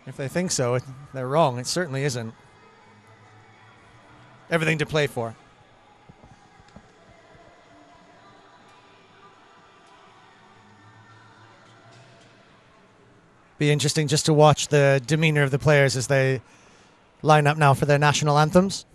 If they think so, they're wrong. It certainly isn't. Everything to play for. Be interesting just to watch the demeanor of the players as they line up now for their national anthems.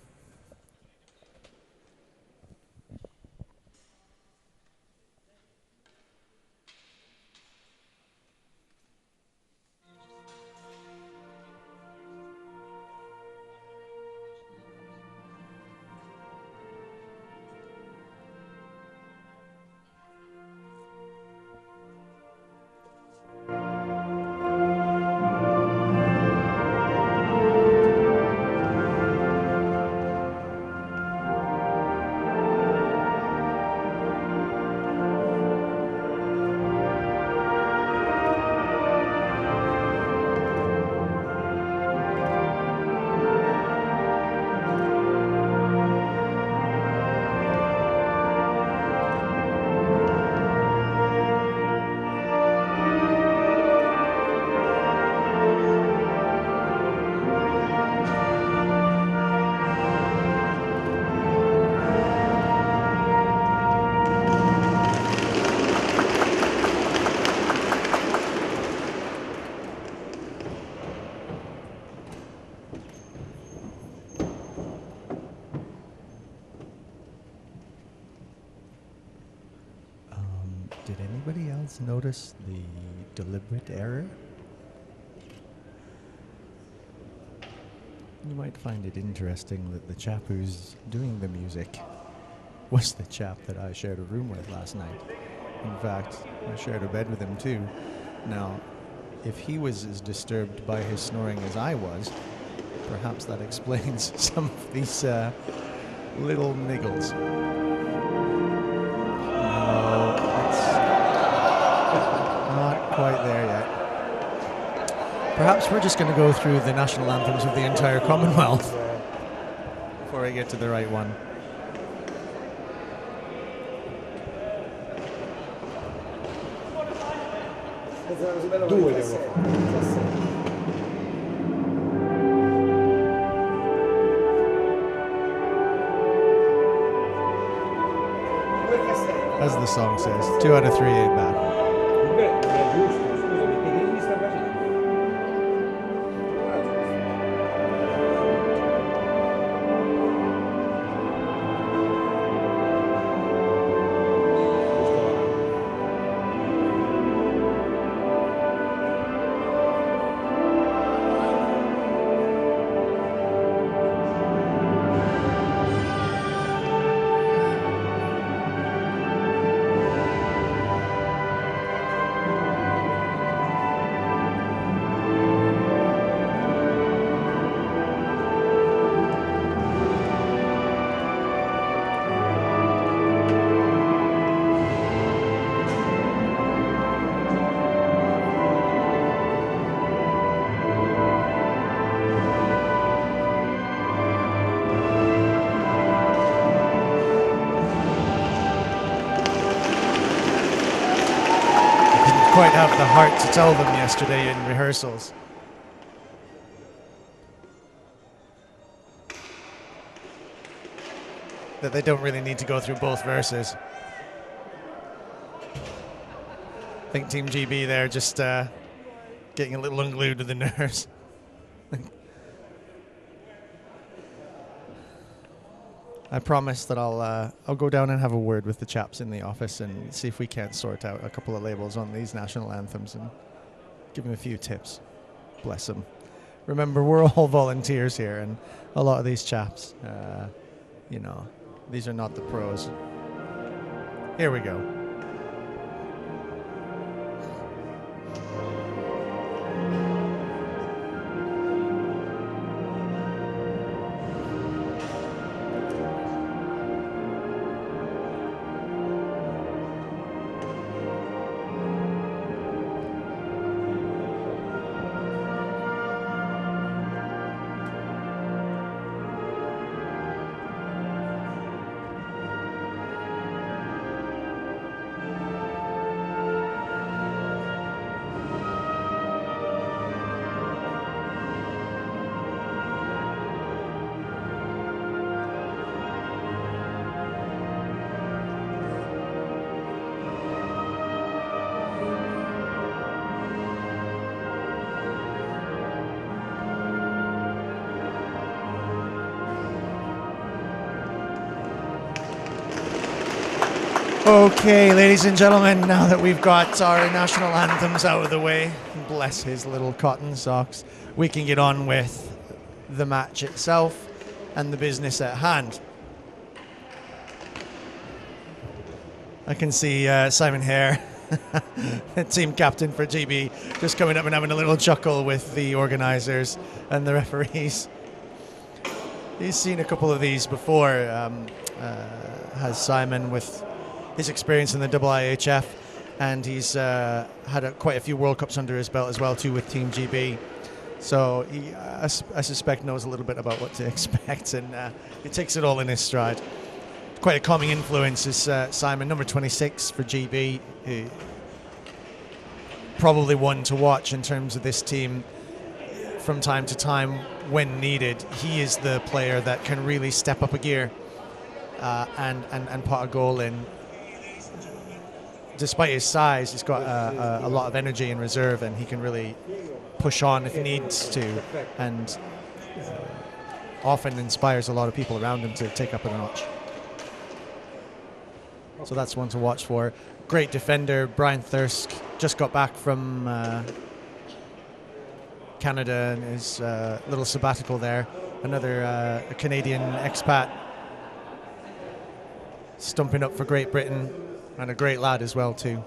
Did anybody else notice the deliberate error? You might find it interesting that the chap who's doing the music was the chap that I shared a room with last night. In fact, I shared a bed with him too. Now, if he was as disturbed by his snoring as I was, perhaps that explains some of these little niggles. Quite there yet. Perhaps we're just going to go through the national anthems of the entire Commonwealth before I get to the right one. As the song says, 2 out of 3 ain't bad. Quite have the heart to tell them yesterday in rehearsals. That they don't really need to go through both verses. I think Team GB there just getting a little unglued to the nerves. I promise that I'll go down and have a word with the chaps in the office and see if we can't sort out a couple of labels on these national anthems and give them a few tips. Bless them. Remember, we're all volunteers here, and a lot of these chaps, you know, these are not the pros. Here we go. Okay, ladies and gentlemen, now that we've got our national anthems out of the way, bless his little cotton socks, we can get on with the match itself and the business at hand. I can see Simon Hare, team captain for GB, just coming up and having a little chuckle with the organisers and the referees. He's seen a couple of these before, has Simon, with his experience in the IIHF, and he's had quite a few World Cups under his belt as well too with Team GB. So he, I suspect, knows a little bit about what to expect, and he takes it all in his stride. Quite a calming influence is Simon, number 26 for GB. Probably one to watch in terms of this team from time to time when needed. He is the player that can really step up a gear and put a goal in. Despite his size, he's got a lot of energy in reserve, and he can really push on if he needs to, and often inspires a lot of people around him to take up a notch. So that's one to watch for. Great defender, Brian Thirsk, just got back from Canada and his little sabbatical there. Another Canadian expat stumping up for Great Britain, and a great lad as well too.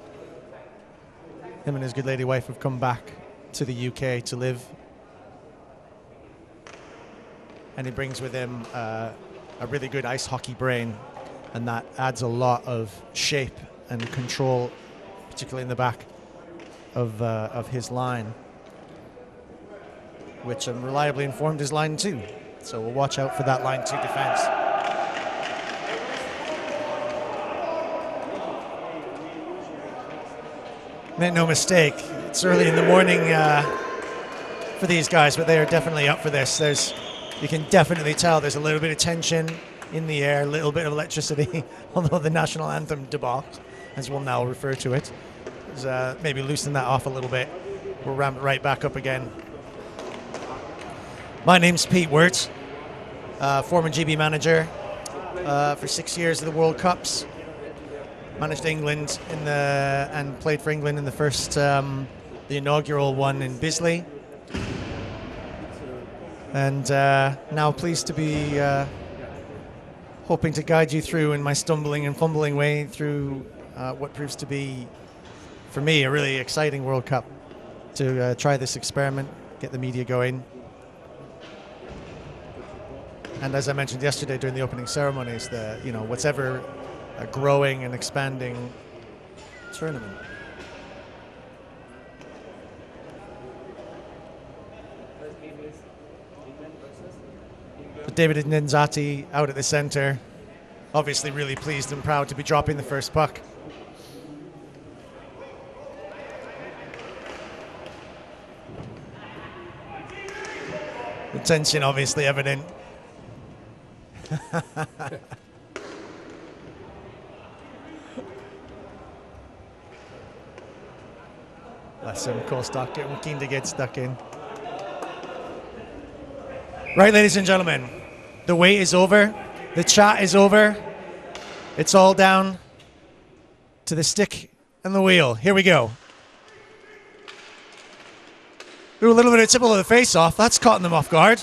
Him and his good lady wife have come back to the UK to live, and he brings with him a really good ice hockey brain, and that adds a lot of shape and control, particularly in the back of his line, which I'm reliably informed is line 2. So we'll watch out for that line 2 defense. Make no mistake, it's early in the morning for these guys, but they are definitely up for this. You can definitely tell there's a little bit of tension in the air, a little bit of electricity, although the national anthem debacle, as we'll now refer to it, is maybe loosen that off a little bit. We'll ramp it right back up again. My name's Pete Wirtz, former GB manager for 6 years of the World Cups. Managed England and played for England in the first, the inaugural one in Bisley. And now pleased to be hoping to guide you through in my stumbling and fumbling way through what proves to be, for me, a really exciting World Cup, to try this experiment, get the media going. And as I mentioned yesterday during the opening ceremonies, what's ever a growing and expanding tournament. But David Nzati out at the center, obviously really pleased and proud to be dropping the first puck. The tension obviously evident. Bless him, Kostak, keen to get stuck in. Right, ladies and gentlemen, the wait is over. The chat is over. It's all down to the stick and the wheel. Here we go. Ooh, a little bit of tipple of the face-off. That's caught them off guard.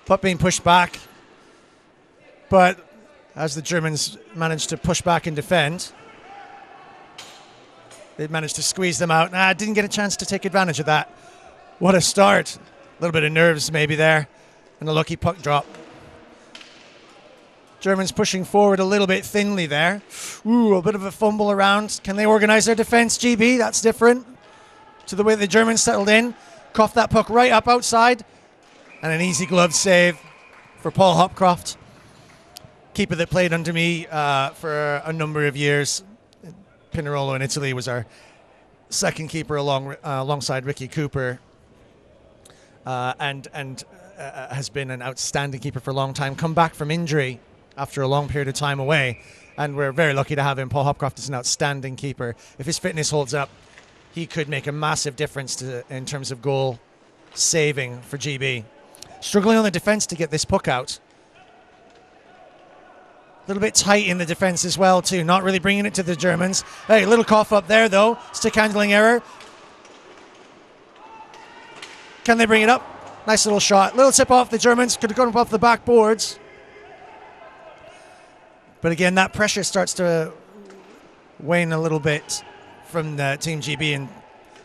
Puck being pushed back. But as the Germans managed to push back and defend, they managed to squeeze them out. Didn't get a chance to take advantage of that. What a start. A little bit of nerves maybe there. And a lucky puck drop. Germans pushing forward a little bit thinly there. Ooh, a bit of a fumble around. Can they organize their defense, GB? That's different to the way the Germans settled in. Coughed that puck right up outside. And an easy glove save for Paul Hopcroft. Keeper that played under me for a number of years. Pinerolo in Italy was our second keeper alongside Ricky Cooper, and has been an outstanding keeper for a long time. Come back from injury after a long period of time away, and we're very lucky to have him. Paul Hopcroft is an outstanding keeper. If his fitness holds up, he could make a massive difference in terms of goal saving for GB. Struggling on the defense to get this puck out. little bit tight in the defense as well, too. Not really bringing it to the Germans. Hey, a little cough up there, though. Stick handling error. Can they bring it up? Nice little shot. Little tip off the Germans. Could have gone up off the backboards. But again, that pressure starts to wane a little bit from the Team GB and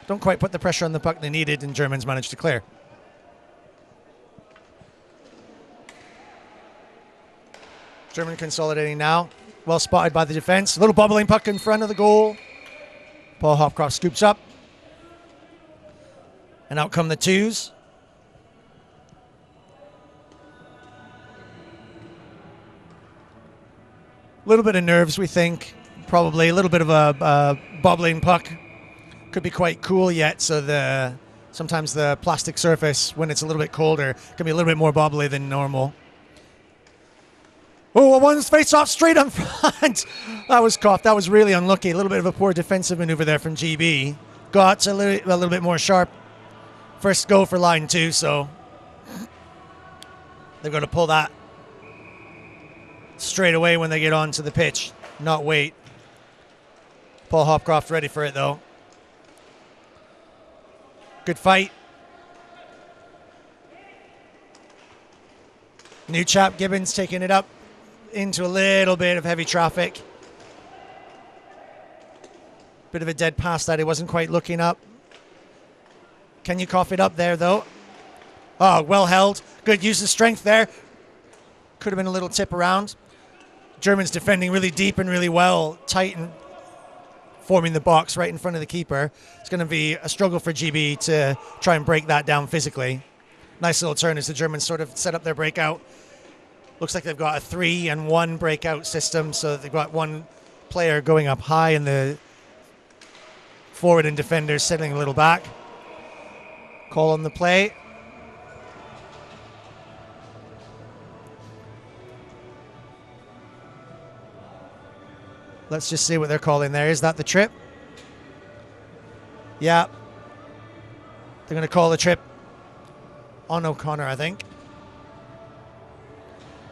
don't quite put the pressure on the puck they needed, and Germans managed to clear. German consolidating now. Well spotted by the defense. A little bobbling puck in front of the goal. Paul Hopcroft scoops up. And out come the twos. A little bit of nerves, we think. Probably a little bit of a bobbling puck. Could be quite cool yet, so sometimes the plastic surface, when it's a little bit colder, can be a little bit more bobbly than normal. Oh, one's face off straight on front. That was coughed. That was really unlucky. A little bit of a poor defensive maneuver there from GB. Got a little bit more sharp. First go for line 2, so they're going to pull that straight away when they get onto the pitch, not wait. Paul Hopcroft ready for it, though. Good fight. New chap Gibbons taking it up into a little bit of heavy traffic. Bit of a dead pass that he wasn't quite looking up. Can you cough it up there, though? Oh, well held. Good use of strength there. Could have been a little tip around. Germans defending really deep and really well, tight and forming the box right in front of the keeper. It's going to be a struggle for GB to try and break that down physically. Nice little turn as the Germans sort of set up their breakout. Looks like they've got a 3-and-1 breakout system, so they've got one player going up high and the forward and defenders settling a little back. Call on the play. Let's just see what they're calling there. Is that the trip? Yeah. They're going to call the trip on O'Connor, I think.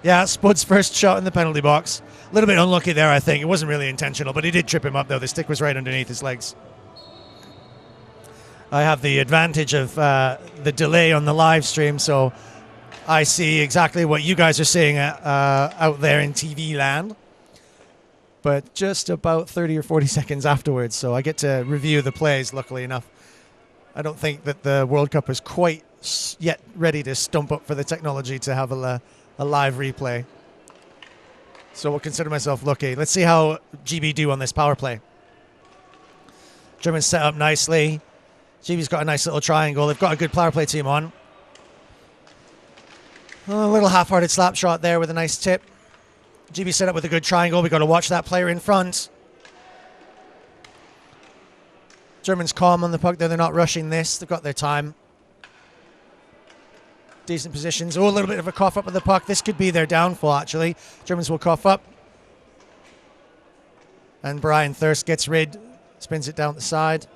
Yeah, Spud's first shot in the penalty box. A little bit unlucky there, I think. It wasn't really intentional, but he did trip him up, though. The stick was right underneath his legs. I have the advantage of the delay on the live stream, so I see exactly what you guys are seeing out there in TV land. But just about 30 or 40 seconds afterwards, so I get to review the plays, luckily enough. I don't think that the World Cup is quite yet ready to stump up for the technology to have a live replay. So we'll consider myself lucky. Let's see how GB do on this power play. Germans set up nicely. GB's got a nice little triangle. They've got a good power play team on. A little half-hearted slap shot there with a nice tip. GB set up with a good triangle. We've got to watch that player in front. Germans calm on the puck there. They're not rushing this. They've got their time. Decent positions. Oh, a little bit of a cough up with the puck. This could be their downfall, actually. Germans will cough up. And Brian Thirst gets rid. Spins it down the side.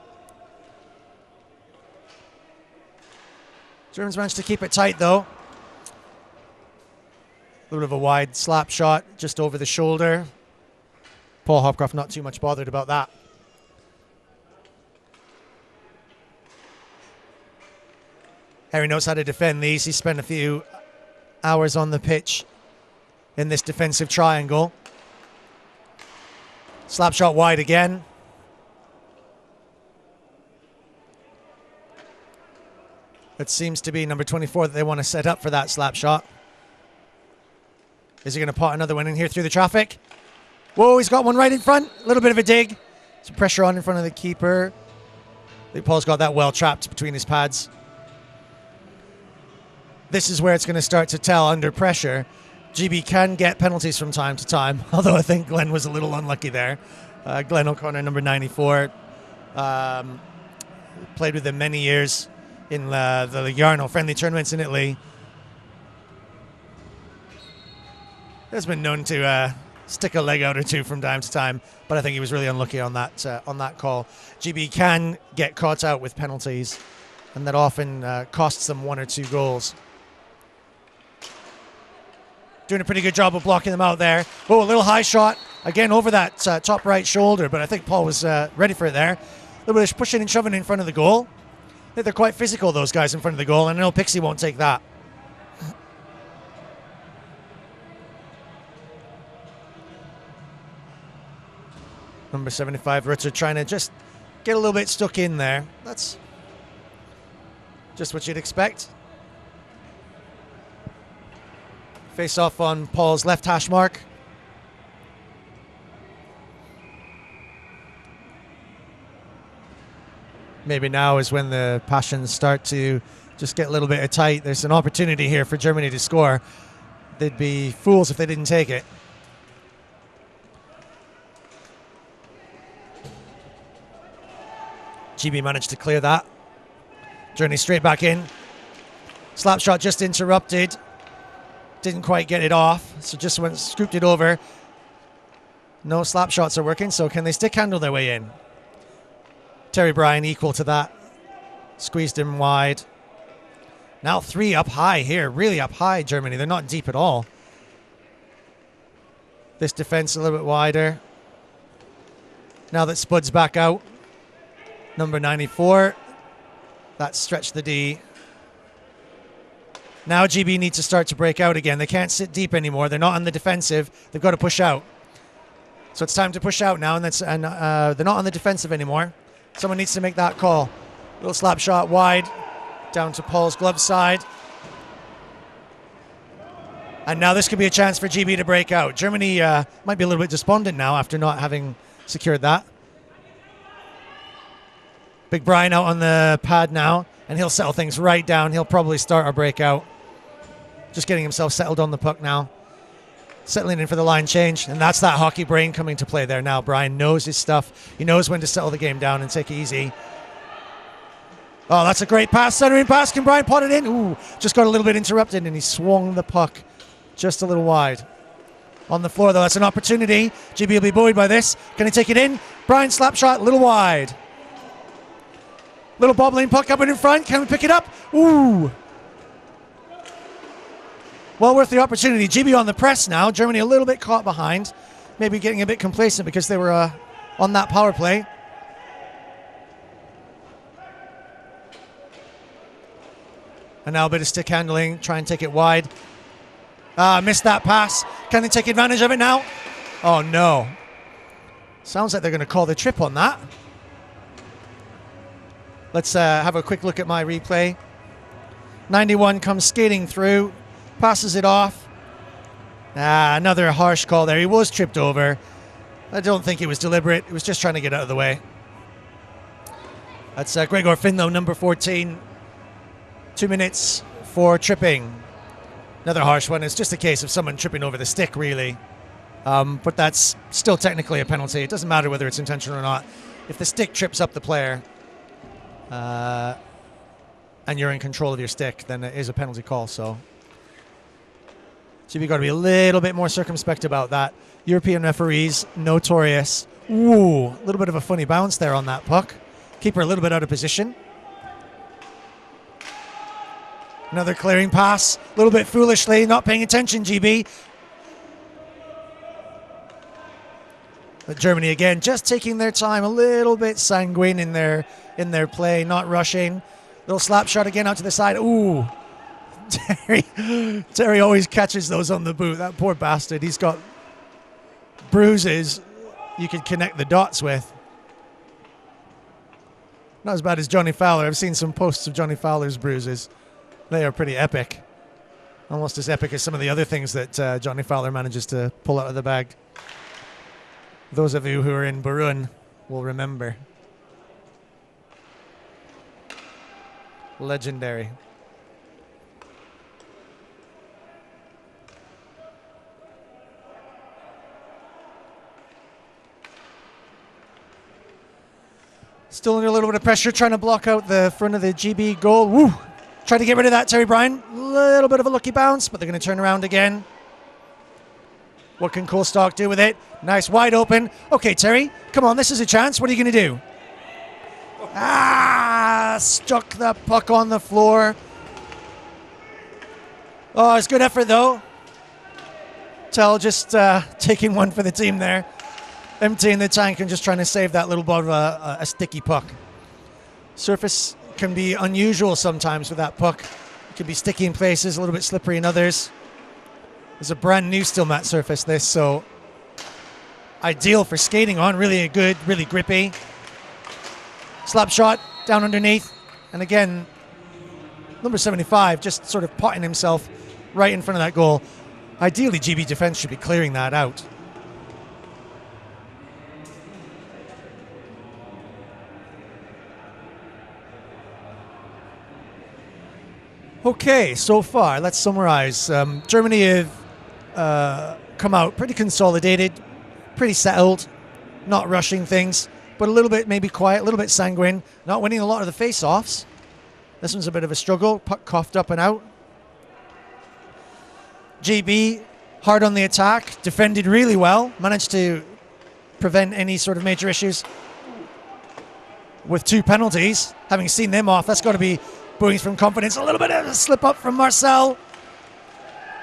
Germans managed to keep it tight, though. A little bit of a wide slap shot just over the shoulder. Paul Hopcroft not too much bothered about that. Harry knows how to defend these. He spent a few hours on the pitch in this defensive triangle. Slap shot wide again. It seems to be number 24 that they want to set up for that slap shot. Is he going to pot another one in here through the traffic? Whoa, he's got one right in front. A little bit of a dig. Some pressure on in front of the keeper. I think Paul's got that well trapped between his pads. This is where it's going to start to tell under pressure. GB can get penalties from time to time, although I think Glenn was a little unlucky there. Glenn O'Connor, number 94. Played with him many years in the Jarno friendly tournaments in Italy. Has been known to stick a leg out or two from time to time, but I think he was really unlucky on that call. GB can get caught out with penalties, and that often costs them 1 or 2 goals. doing a pretty good job of blocking them out there. Oh, a little high shot. Again, over that top right shoulder, but I think Paul was ready for it there. A little bit of pushing and shoving in front of the goal. I think they're quite physical, those guys in front of the goal, and I know Pixie won't take that. Number 75, Rutter, trying to just get a little bit stuck in there. That's just what you'd expect. Face off on Paul's left hash mark. Maybe now is when the passions start to just get a little bit tight. There's an opportunity here for Germany to score. They'd be fools if they didn't take it. GB managed to clear that. Journey straight back in. Slap shot just interrupted. Didn't quite get it off, so just went scooped it over. No slap shots are working, so can they stick handle their way in? Terry Bryan equal to that. Squeezed him wide. Now 3 up high here, really up high, Germany. They're not deep at all. This defense a little bit wider. Now that Spud's back out. Number 94. That stretched the D. Now GB needs to start to break out again. They can't sit deep anymore. They're not on the defensive. They've got to push out. So it's time to push out now, and they're not on the defensive anymore. Someone needs to make that call. Little slap shot wide, down to Paul's glove side. And now this could be a chance for GB to break out. Germany might be a little bit despondent now after not having secured that. Big Brian out on the pad now, and he'll settle things right down. He'll probably start our breakout. Just getting himself settled on the puck now. Settling in for the line change, and that's that hockey brain coming to play there now. Brian knows his stuff. He knows when to settle the game down and take it easy. Oh, that's a great pass. Centering pass. Can Brian pot it in? Ooh, just got a little bit interrupted, and he swung the puck just a little wide. On the floor, though, that's an opportunity. GB will be buoyed by this. Can he take it in? Brian slap shot, a little wide. Little bobbling puck up and in front. Can we pick it up? Ooh. Well worth the opportunity. GB on the press now. Germany a little bit caught behind. Maybe getting a bit complacent because they were on that power play. And now a bit of stick handling. Try and take it wide. Missed that pass. Can they take advantage of it now? Oh, no. Sounds like they're going to call the trip on that. Let's have a quick look at my replay. 91 comes skating through, passes it off. Another harsh call there. He was tripped over. I don't think it was deliberate. He was just trying to get out of the way. That's Gregor Finn, though, number 14. 2 minutes for tripping. Another harsh one. It's just a case of someone tripping over the stick, really. But that's still technically a penalty. It doesn't matter whether it's intentional or not. If the stick trips up the player, and you're in control of your stick, then it is a penalty call. So you've got to be a little bit more circumspect about that. European referees, notorious. Ooh, a little bit of a funny bounce there on that puck. Keeper a little bit out of position. Another clearing pass, a little bit foolishly, not paying attention, GB. But Germany again, just taking their time, a little bit sanguine in their play, not rushing. Little slap shot again out to the side. Ooh, Terry always catches those on the boot. That poor bastard. He's got bruises you could connect the dots with. Not as bad as Johnny Fowler. I've seen some posts of Johnny Fowler's bruises. They are pretty epic. Almost as epic as some of the other things that Johnny Fowler manages to pull out of the bag. Those of you who are in Burun will remember. Legendary. Still under a little bit of pressure, trying to block out the front of the GB goal. Woo! Trying to get rid of that, Terry Bryan. A little bit of a lucky bounce, but they're going to turn around again. What can Colestock do with it? Nice, wide open. Okay, Terry, come on, this is a chance. What are you going to do? Struck the puck on the floor. Oh, it's good effort, though. Tell just taking one for the team there, emptying the tank and just trying to save that little bit of a sticky puck. Surface can be unusual sometimes with that puck. It can be sticky in places, a little bit slippery in others. It's a brand new steel mat surface, this, so ideal for skating on. Really good, really grippy. Slap shot down underneath, and again, number 75 just sort of potting himself right in front of that goal. Ideally, GB defense should be clearing that out. Okay, so far, let's summarize. Germany have come out pretty consolidated, pretty settled, not rushing things, but a little bit maybe quiet, a little bit sanguine, not winning a lot of the face-offs. This one's a bit of a struggle, puck coughed up and out. GB, hard on the attack, defended really well, managed to prevent any sort of major issues with 2 penalties. Having seen them off, that's got to be buoying from confidence. A little bit of a slip up from Marcel.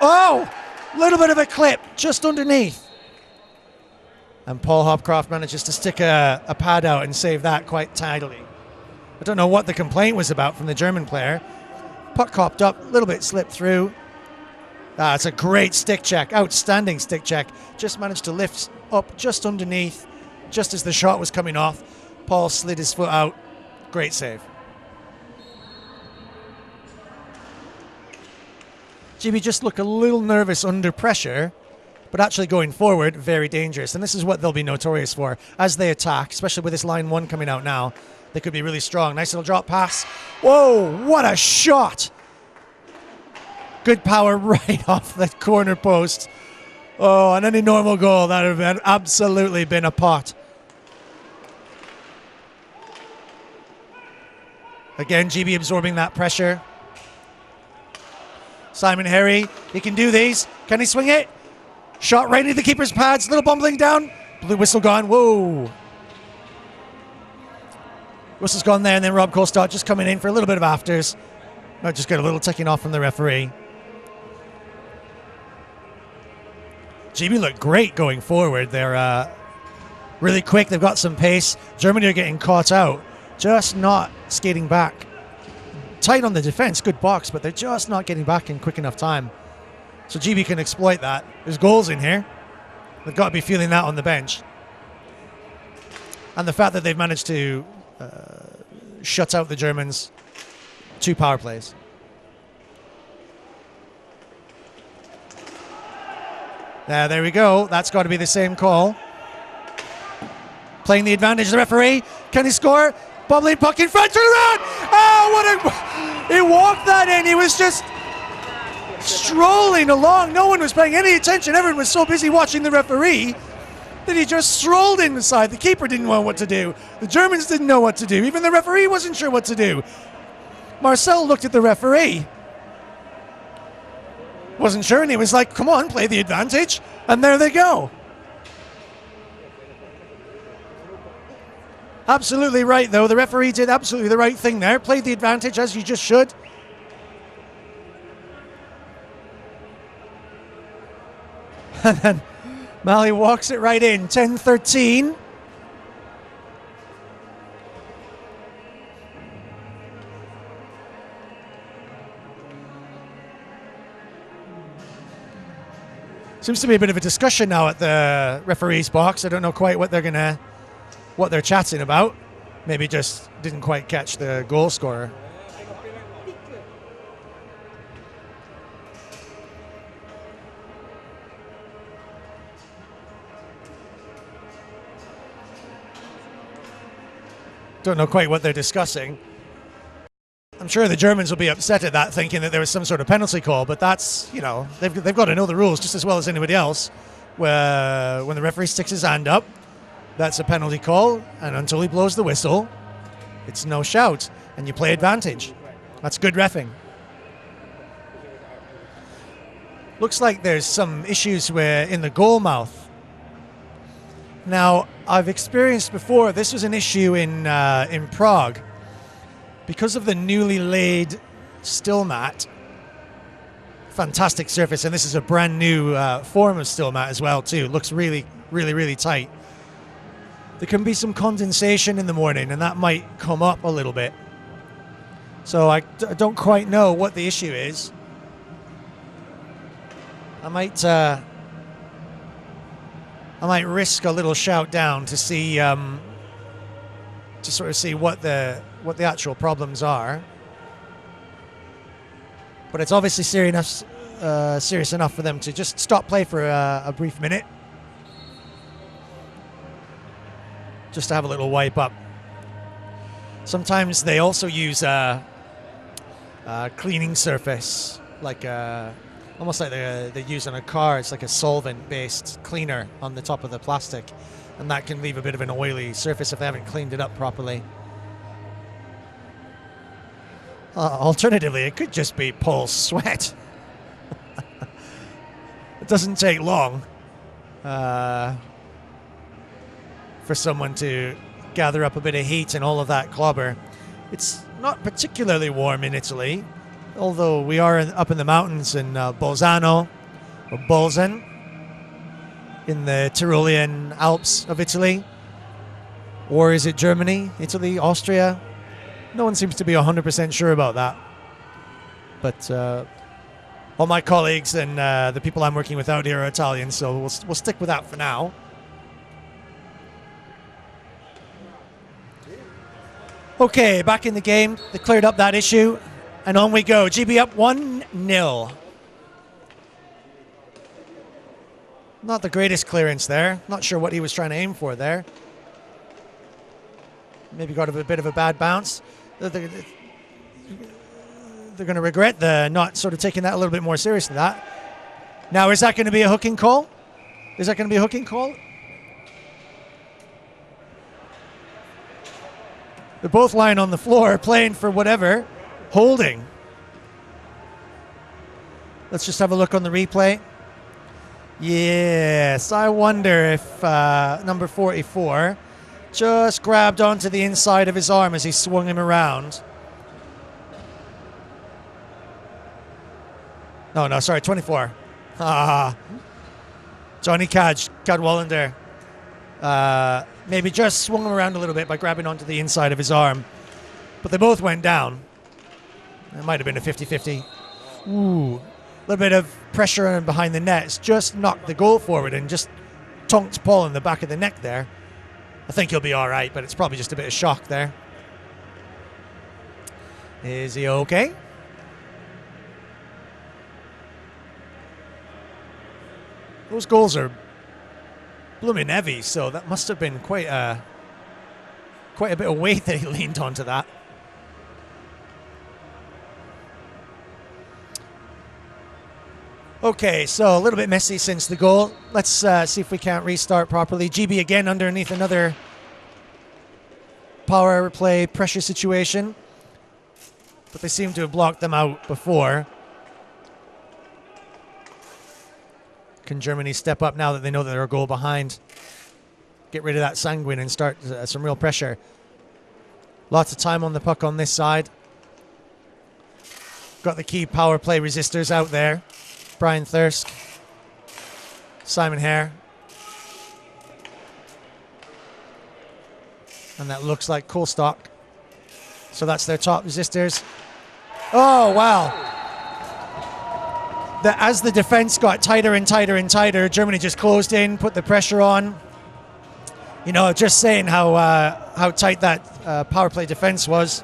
Oh, a little bit of a clip just underneath. And Paul Hopcroft manages to stick a pad out and save that quite tidily. I don't know what the complaint was about from the German player. Puck hopped up, a little bit slipped through. It's a great stick check, outstanding stick check. Just managed to lift up just underneath, just as the shot was coming off. Paul slid his foot out. Great save. GB just look a little nervous under pressure, but actually going forward, very dangerous. And this is what they'll be notorious for. As they attack, especially with this line 1 coming out now, they could be really strong. Nice little drop pass. Whoa, what a shot! Good power right off the corner post. Oh, on any normal goal, that would have absolutely been a pot. Again, GB absorbing that pressure. Simon Harry, he can do these. Can he swing it? Shot right into the keeper's pads. Little bumbling down. Blue whistle gone. Whoa. Whistle's gone there, and then Rob Colstott just coming in for a little bit of afters. Might just get a little ticking off from the referee. GB look great going forward. They're really quick. They've got some pace. Germany are getting caught out, just not skating back. Tight on the defense, good box, but they're just not getting back in quick enough time. So GB can exploit that. There's goals in here. They've got to be feeling that on the bench. And the fact that they've managed to shut out the Germans, 2 power plays. There we go. That's got to be the same call. Playing the advantage, the referee. Can he score? Bubbling puck in front, turn around! Oh, what a... He walked that in. He was just strolling along. No one was paying any attention. Everyone was so busy watching the referee that he just strolled inside. The keeper didn't know what to do. The Germans didn't know what to do. Even the referee wasn't sure what to do. Marcel looked at the referee. Wasn't sure, and he was like, come on, play the advantage. And there they go. Absolutely right, though. The referee did absolutely the right thing there. Played the advantage, as you just should. And then Mali walks it right in. 10-13. Seems to be a bit of a discussion now at the referee's box. I don't know quite what they're chatting about. Maybe just didn't quite catch the goal scorer. Don't know quite what they're discussing. I'm sure the Germans will be upset at that, thinking that there was some sort of penalty call, but that's, you know, they've got to know the rules just as well as anybody else. Where when the referee sticks his hand up, that's a penalty call, and until he blows the whistle, it's no shout, and you play advantage. That's good reffing. Looks like there's some issues in the goal mouth. Now, I've experienced before, this was an issue in Prague. Because of the newly laid still mat, fantastic surface, and this is a brand new form of steel mat as well too. Looks really, really, really tight. There can be some condensation in the morning, and that might come up a little bit. So I don't quite know what the issue is. I might risk a little shout down to see, to sort of see what the actual problems are. But it's obviously serious enough for them to just stop play for a brief minute, just to have a little wipe up. Sometimes they also use a cleaning surface, like almost like they use on a car. It's like a solvent-based cleaner on the top of the plastic, and that can leave a bit of an oily surface if they haven't cleaned it up properly. Alternatively, it could just be Paul's sweat. It doesn't take long for someone to gather up a bit of heat and all of that clobber. It's not particularly warm in Italy, although we are up in the mountains in Bolzano, or Bolzan, in the Tyrolean Alps of Italy. Or is it Germany, Italy, Austria? No one seems to be 100% sure about that. But all my colleagues and the people I'm working with out here are Italian, so we'll stick with that for now. Okay, back in the game. They cleared up that issue, and on we go. GB up 1-0. Not the greatest clearance there. Not sure what he was trying to aim for there. Maybe got a bit of a bad bounce. They're going to regret the not sort of taking that a little bit more seriously. That. Now, is that going to be a hooking call? Is that going to be a hooking call? They're both lying on the floor, playing for whatever, holding. Let's just have a look on the replay. Yes, I wonder if number 44 just grabbed onto the inside of his arm as he swung him around. No, sorry, 24. Johnny Cadwallander. Maybe just swung him around a little bit by grabbing onto the inside of his arm. But they both went down. It might have been a 50-50. Ooh. A little bit of pressure behind the net. It's just knocked the goal forward and just tonked Paul in the back of the neck there. I think he'll be all right, but it's probably just a bit of shock there. Is he okay? Those goals are blooming heavy, so that must have been quite a bit of weight that he leaned onto that. Okay, so a little bit messy since the goal. Let's see if we can't restart properly. GB again underneath another power play pressure situation, but they seem to have blocked them out before. Can Germany step up now that they know that they're a goal behind? Get rid of that sanguine and start some real pressure. Lots of time on the puck on this side. Got the key power play resistors out there. Brian Thirsk, Simon Hare. And that looks like Kohlstock. So that's their top resistors. Oh, wow. As the defense got tighter and tighter and tighter, Germany just closed in, put the pressure on. You know, just saying how tight that power play defense was.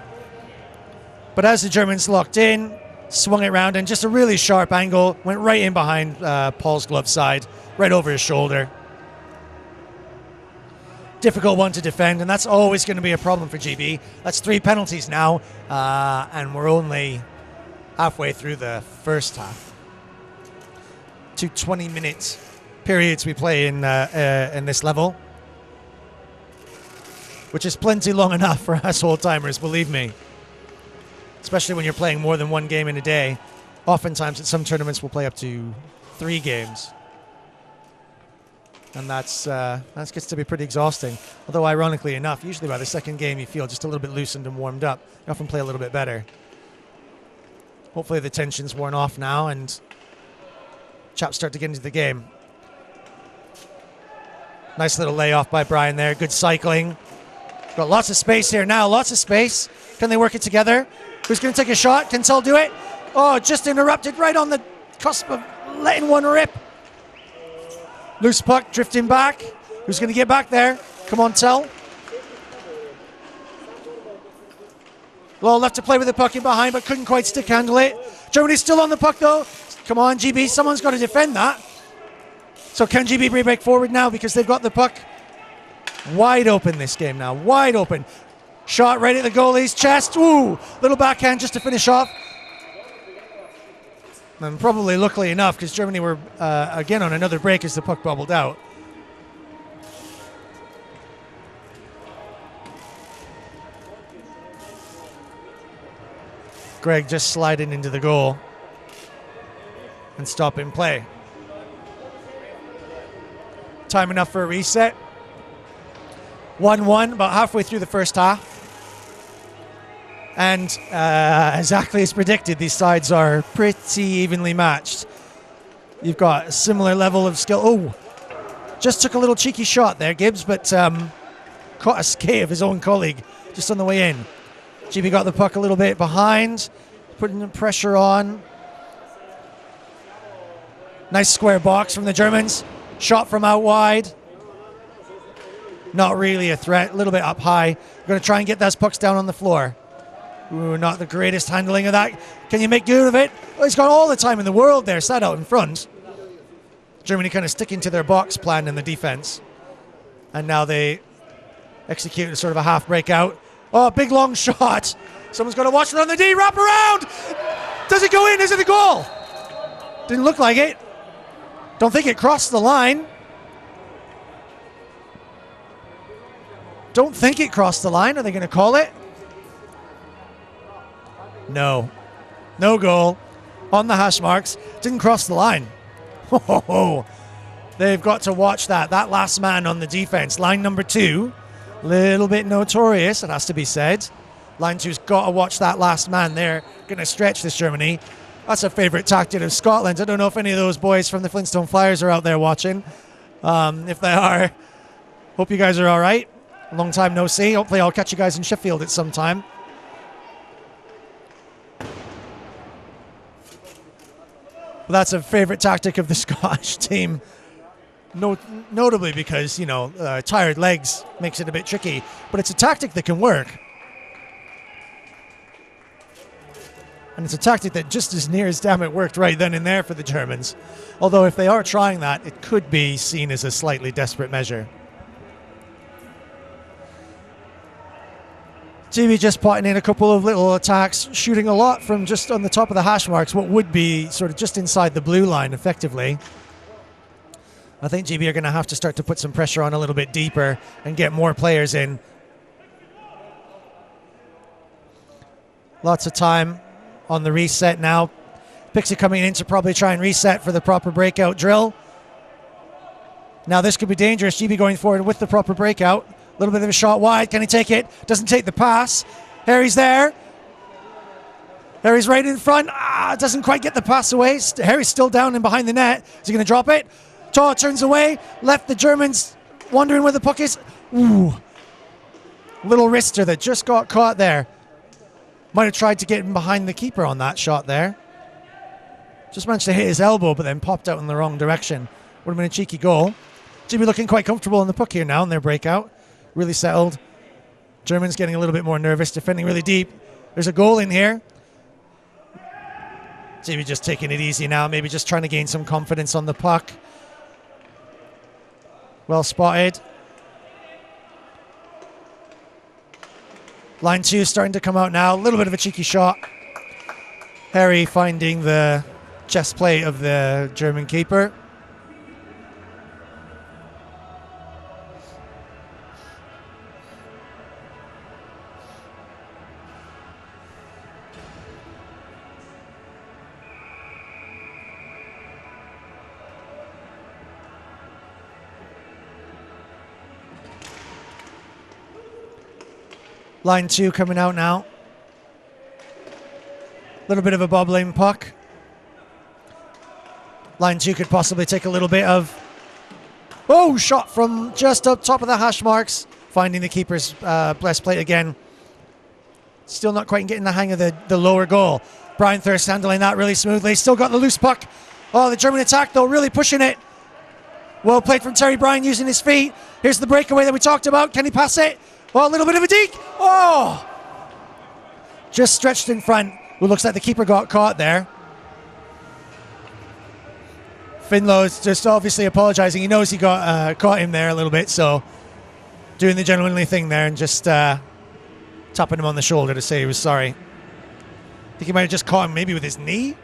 But as the Germans locked in, swung it around, and just a really sharp angle, went right in behind Paul's glove side, right over his shoulder. Difficult one to defend, and that's always going to be a problem for GB. That's 3 penalties now, and we're only halfway through the first half. 2 20-minute periods we play in this level, which is plenty long enough for us old-timers, believe me. Especially when you're playing more than one game in a day. Oftentimes at some tournaments we'll play up to 3 games. And that gets to be pretty exhausting. Although ironically enough, usually by the second game you feel just a little bit loosened and warmed up. You often play a little bit better. Hopefully the tension's worn off now and chaps start to get into the game. Nice little layoff by Brian there. Good cycling. Got lots of space here now. Lots of space. Can they work it together? Who's going to take a shot? Can Tull do it? Oh, just interrupted right on the cusp of letting one rip. Loose puck drifting back. Who's going to get back there? Come on, Tull. Low left to play with the puck in behind, but couldn't quite stick handle it. Germany's still on the puck, though. Come on, GB. Someone's got to defend that. So can GB break forward now because they've got the puck wide open this game now. Wide open. Shot right at the goalie's chest. Ooh, little backhand just to finish off. And probably luckily enough because Germany were again on another break as the puck bubbled out. Greg just sliding into the goal and stopping play. Time enough for a reset. 1-1, about halfway through the first half. And exactly as predicted, these sides are pretty evenly matched. You've got a similar level of skill. Oh, just took a little cheeky shot there, Gibbs, but caught a skate of his own colleague just on the way in. GB got the puck a little bit behind, putting the pressure on. Nice square box from the Germans. Shot from out wide. Not really a threat. A little bit up high. Going to try and get those pucks down on the floor. Ooh, not the greatest handling of that. Can you make good of it? Well, he's got all the time in the world there. Sat out in front. Germany kind of sticking to their box plan in the defense. And now they execute sort of a half breakout. Oh, big long shot. Someone's got to watch it on the D. Wrap around. Does it go in? Is it a goal? Didn't look like it. Don't think it crossed the line. Don't think it crossed the line. Are they going to call it? No. No goal. On the hash marks. Didn't cross the line. Oh, they've got to watch that. That last man on the defense. Line number 2. Little bit notorious, it has to be said. Line 2's got to watch that last man there. Going to stretch this Germany. That's a favourite tactic of Scotland. I don't know if any of those boys from the Flintstone Flyers are out there watching. If they are, hope you guys are all right. Long time no see. Hopefully I'll catch you guys in Sheffield at some time. But that's a favourite tactic of the Scottish team. Notably because, tired legs makes it a bit tricky. But it's a tactic that can work. And it's a tactic that just as near as damn it worked right then and there for the Germans. Although if they are trying that, it could be seen as a slightly desperate measure. GB just potting in a couple of little attacks, shooting a lot from just on the top of the hash marks, what would be sort of just inside the blue line effectively. I think GB are going to have to start to put some pressure on a little bit deeper and get more players in. Lots of time on the reset now. Pixie coming in to probably try and reset for the proper breakout drill. Now this could be dangerous. GB going forward with the proper breakout. A little bit of a shot wide. Can he take it? Doesn't take the pass. Harry's there. Harry's right in front. Doesn't quite get the pass away. Harry's still down and behind the net. Is he going to drop it? Taw turns away. Left the Germans wondering where the puck is. Ooh. Little wrister that just got caught there. Might have tried to get him behind the keeper on that shot there. Just managed to hit his elbow, but then popped out in the wrong direction. Would have been a cheeky goal. Jimmy looking quite comfortable on the puck here now in their breakout. Really settled. Germans getting a little bit more nervous, defending really deep. There's a goal in here. Jimmy just taking it easy now, maybe just trying to gain some confidence on the puck. Well spotted. Line 2 starting to come out now. A little bit of a cheeky shot. Harry finding the chest plate of the German keeper. Line 2 coming out now. A little bit of a bobbling puck. Line 2 could possibly take a little bit of... Oh, shot from just up top of the hash marks. Finding the keeper's blessed plate again. Still not quite getting the hang of the lower goal. Brian Thirst handling that really smoothly. Still got the loose puck. Oh, the German attack, though, really pushing it. Well played from Terry Bryan using his feet. Here's the breakaway that we talked about. Can he pass it? Oh, a little bit of a deke. Oh! Just stretched in front. Well, looks like the keeper got caught there. Finlow's just obviously apologising. He knows he got caught him there a little bit, so doing the gentlemanly thing there and just tapping him on the shoulder to say he was sorry. I think he might have just caught him maybe with his knee.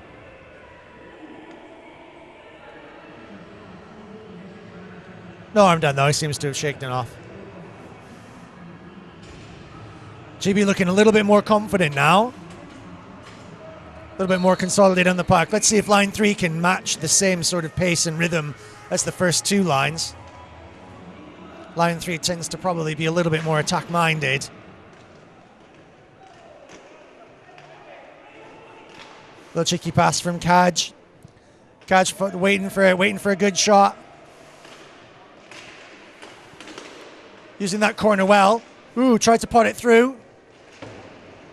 No harm done though. He seems to have shaken it off. GB looking a little bit more confident now. A little bit more consolidated on the puck. Let's see if line 3 can match the same sort of pace and rhythm as the first two lines. Line 3 tends to probably be a little bit more attack-minded. Little cheeky pass from Kaj. Kaj waiting for a good shot. Using that corner well. Ooh, tried to pot it through.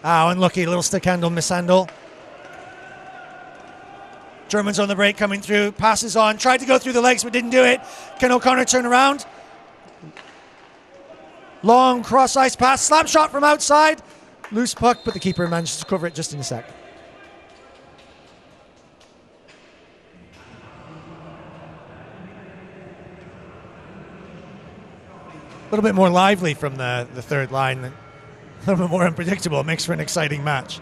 Ah, unlucky. Little stick handle, mishandle. Germans on the break coming through. Passes on. Tried to go through the legs but didn't do it. Can O'Connor turn around? Long cross-ice pass. Slap shot from outside. Loose puck, but the keeper manages to cover it just in a sec. A little bit more lively from the third line. A little bit more unpredictable. It makes for an exciting match.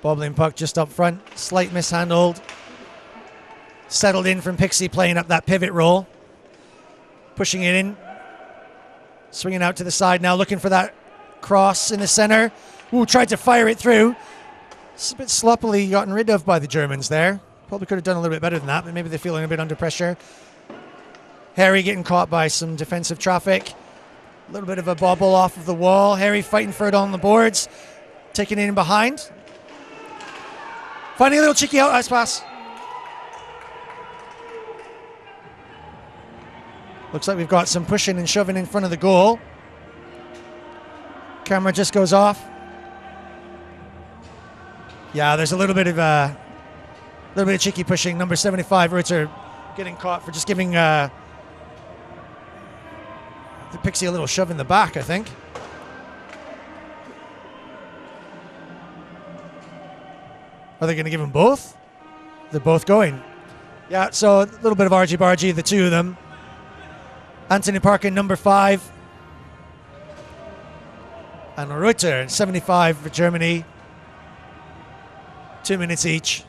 Bobbling puck just up front. Slight mishandled. Settled in from Pixie playing up that pivot role. Pushing it in. Swinging out to the side now. Looking for that cross in the center. Ooh, tried to fire it through. It's a bit sloppily gotten rid of by the Germans there. Probably could have done a little bit better than that, but maybe they're feeling a bit under pressure. Harry getting caught by some defensive traffic. A little bit of a bobble off of the wall. Harry fighting for it on the boards. Taking it in behind. Finding a little cheeky out-ice pass. Looks like we've got some pushing and shoving in front of the goal. Camera just goes off. Yeah, there's a little bit of cheeky pushing. Number 75, Rutzer, getting caught for just giving the Pixie a little shove in the back, I think. Are they going to give them both? They're both going. Yeah, so a little bit of argy-bargy, the two of them. Anthony Parkin, number 5. And Reuter, 75 for Germany. 2 minutes each.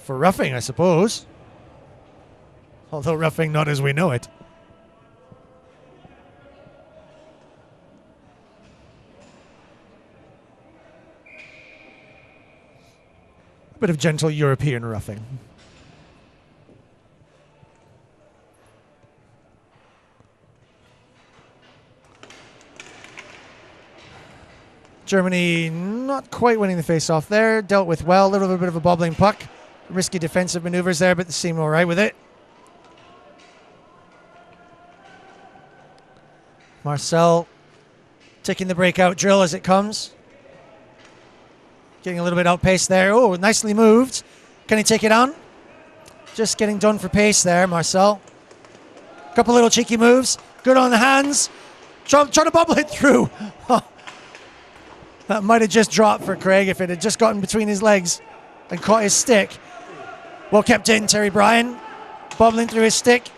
For roughing, I suppose. Although roughing not as we know it. A bit of gentle European roughing. Germany not quite winning the face-off there. Dealt with well. A little bit of a bobbling puck. Risky defensive maneuvers there, but they seem all right with it. Marcel taking the breakout drill as it comes. Getting a little bit outpaced there. Oh, nicely moved. Can he take it on? Just getting done for pace there, Marcel. Couple little cheeky moves. Good on the hands. Trying to bobble it through. That might have just dropped for Craig if it had just gotten between his legs and caught his stick. Well kept in, Terry Bryan. Bobbling through his stick.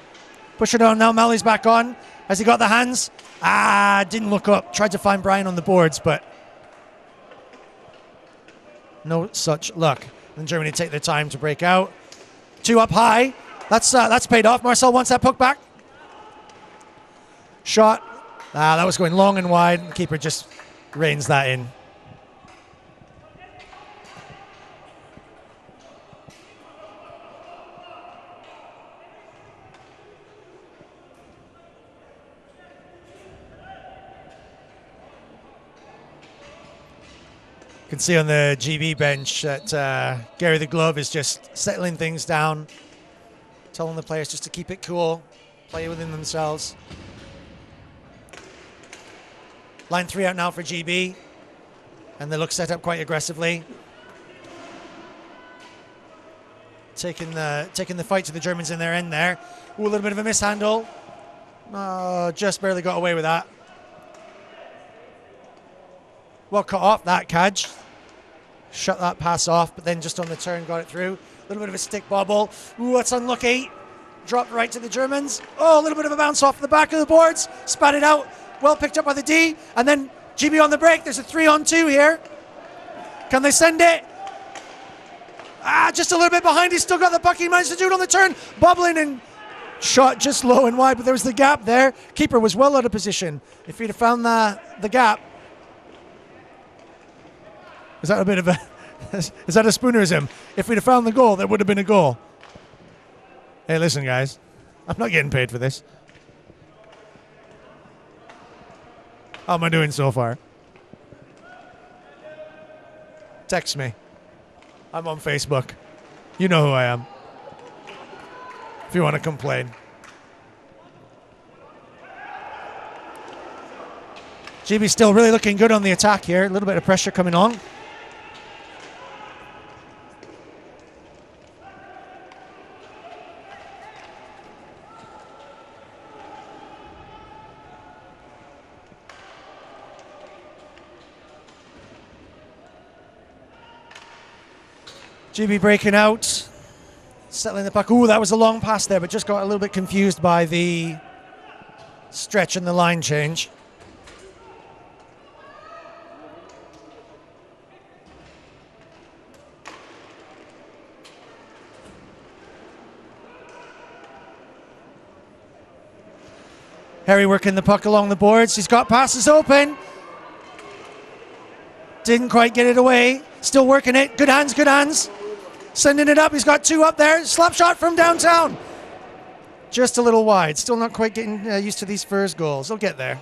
Pushing it on now. Mally's back on. Has he got the hands? Didn't look up. Tried to find Bryan on the boards, but no such luck. And Germany take their time to break out. 2 up high. That's paid off. Marcel wants that puck back. Shot. That was going long and wide. The keeper just reins that in. You can see on the GB bench that Gary the Glove is just settling things down, telling the players just to keep it cool, play within themselves. Line 3 out now for GB, and they look set up quite aggressively. Taking the fight to the Germans in their end there. Ooh, a little bit of a mishandle. Just barely got away with that. Well cut off that catch. Shut that pass off, but then just on the turn got it through. A little bit of a stick bobble. Ooh, that's unlucky. Dropped right to the Germans. Oh, a little bit of a bounce off the back of the boards. Spat it out. Well picked up by the D. And then GB on the break. There's a 3-on-2 here. Can they send it? Just a little bit behind. He's still got the puck. He managed to do it on the turn. Bobbling and shot just low and wide, but there was the gap there. Keeper was well out of position. If he'd have found the gap. Is that a bit of a... is that a Spoonerism? If we'd have found the goal, there would have been a goal. Hey, listen, guys. I'm not getting paid for this. How am I doing so far? Text me. I'm on Facebook. You know who I am. If you want to complain. GB still really looking good on the attack here. A little bit of pressure coming on. GB breaking out, settling the puck. Ooh, that was a long pass there, but just got a little bit confused by the stretch and the line change. Harry working the puck along the boards. He's got passes open. Didn't quite get it away. Still working it. Good hands, good hands. Sending it up. He's got two up there. Slap shot from downtown. Just a little wide. Still not quite getting used to these first goals. They'll get there.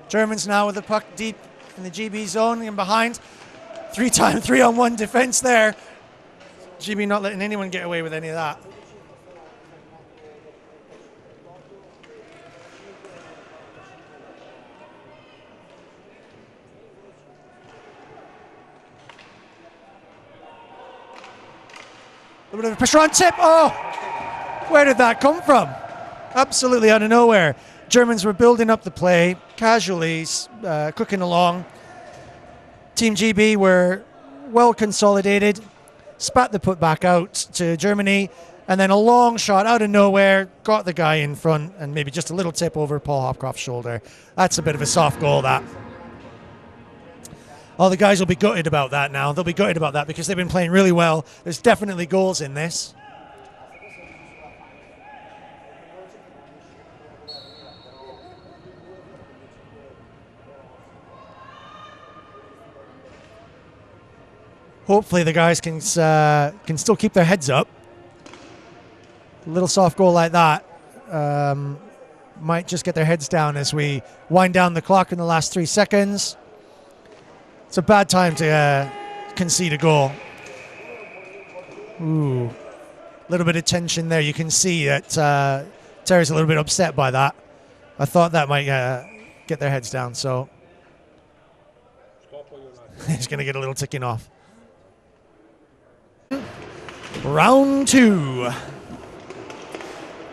Germans now with the puck deep in the GB zone and behind. 3-on-1 defense there. GB not letting anyone get away with any of that. A little bit of pressure on tip. Oh, where did that come from? Absolutely out of nowhere. Germans were building up the play, casually cooking along. Team GB were well consolidated, spat the put back out to Germany, and then a long shot out of nowhere, got the guy in front, and maybe just a little tip over Paul Hopcroft's shoulder. That's a bit of a soft goal, that. Oh, the guys will be gutted about that now. They'll be gutted about that because they've been playing really well. There's definitely goals in this. Hopefully the guys can still keep their heads up. A little soft goal like that might just get their heads down as we wind down the clock in the last 3 seconds. It's a bad time to concede a goal. Ooh, a little bit of tension there. You can see that Terry's a little bit upset by that. I thought that might get their heads down, so he's going to get a little ticking off. Round 2.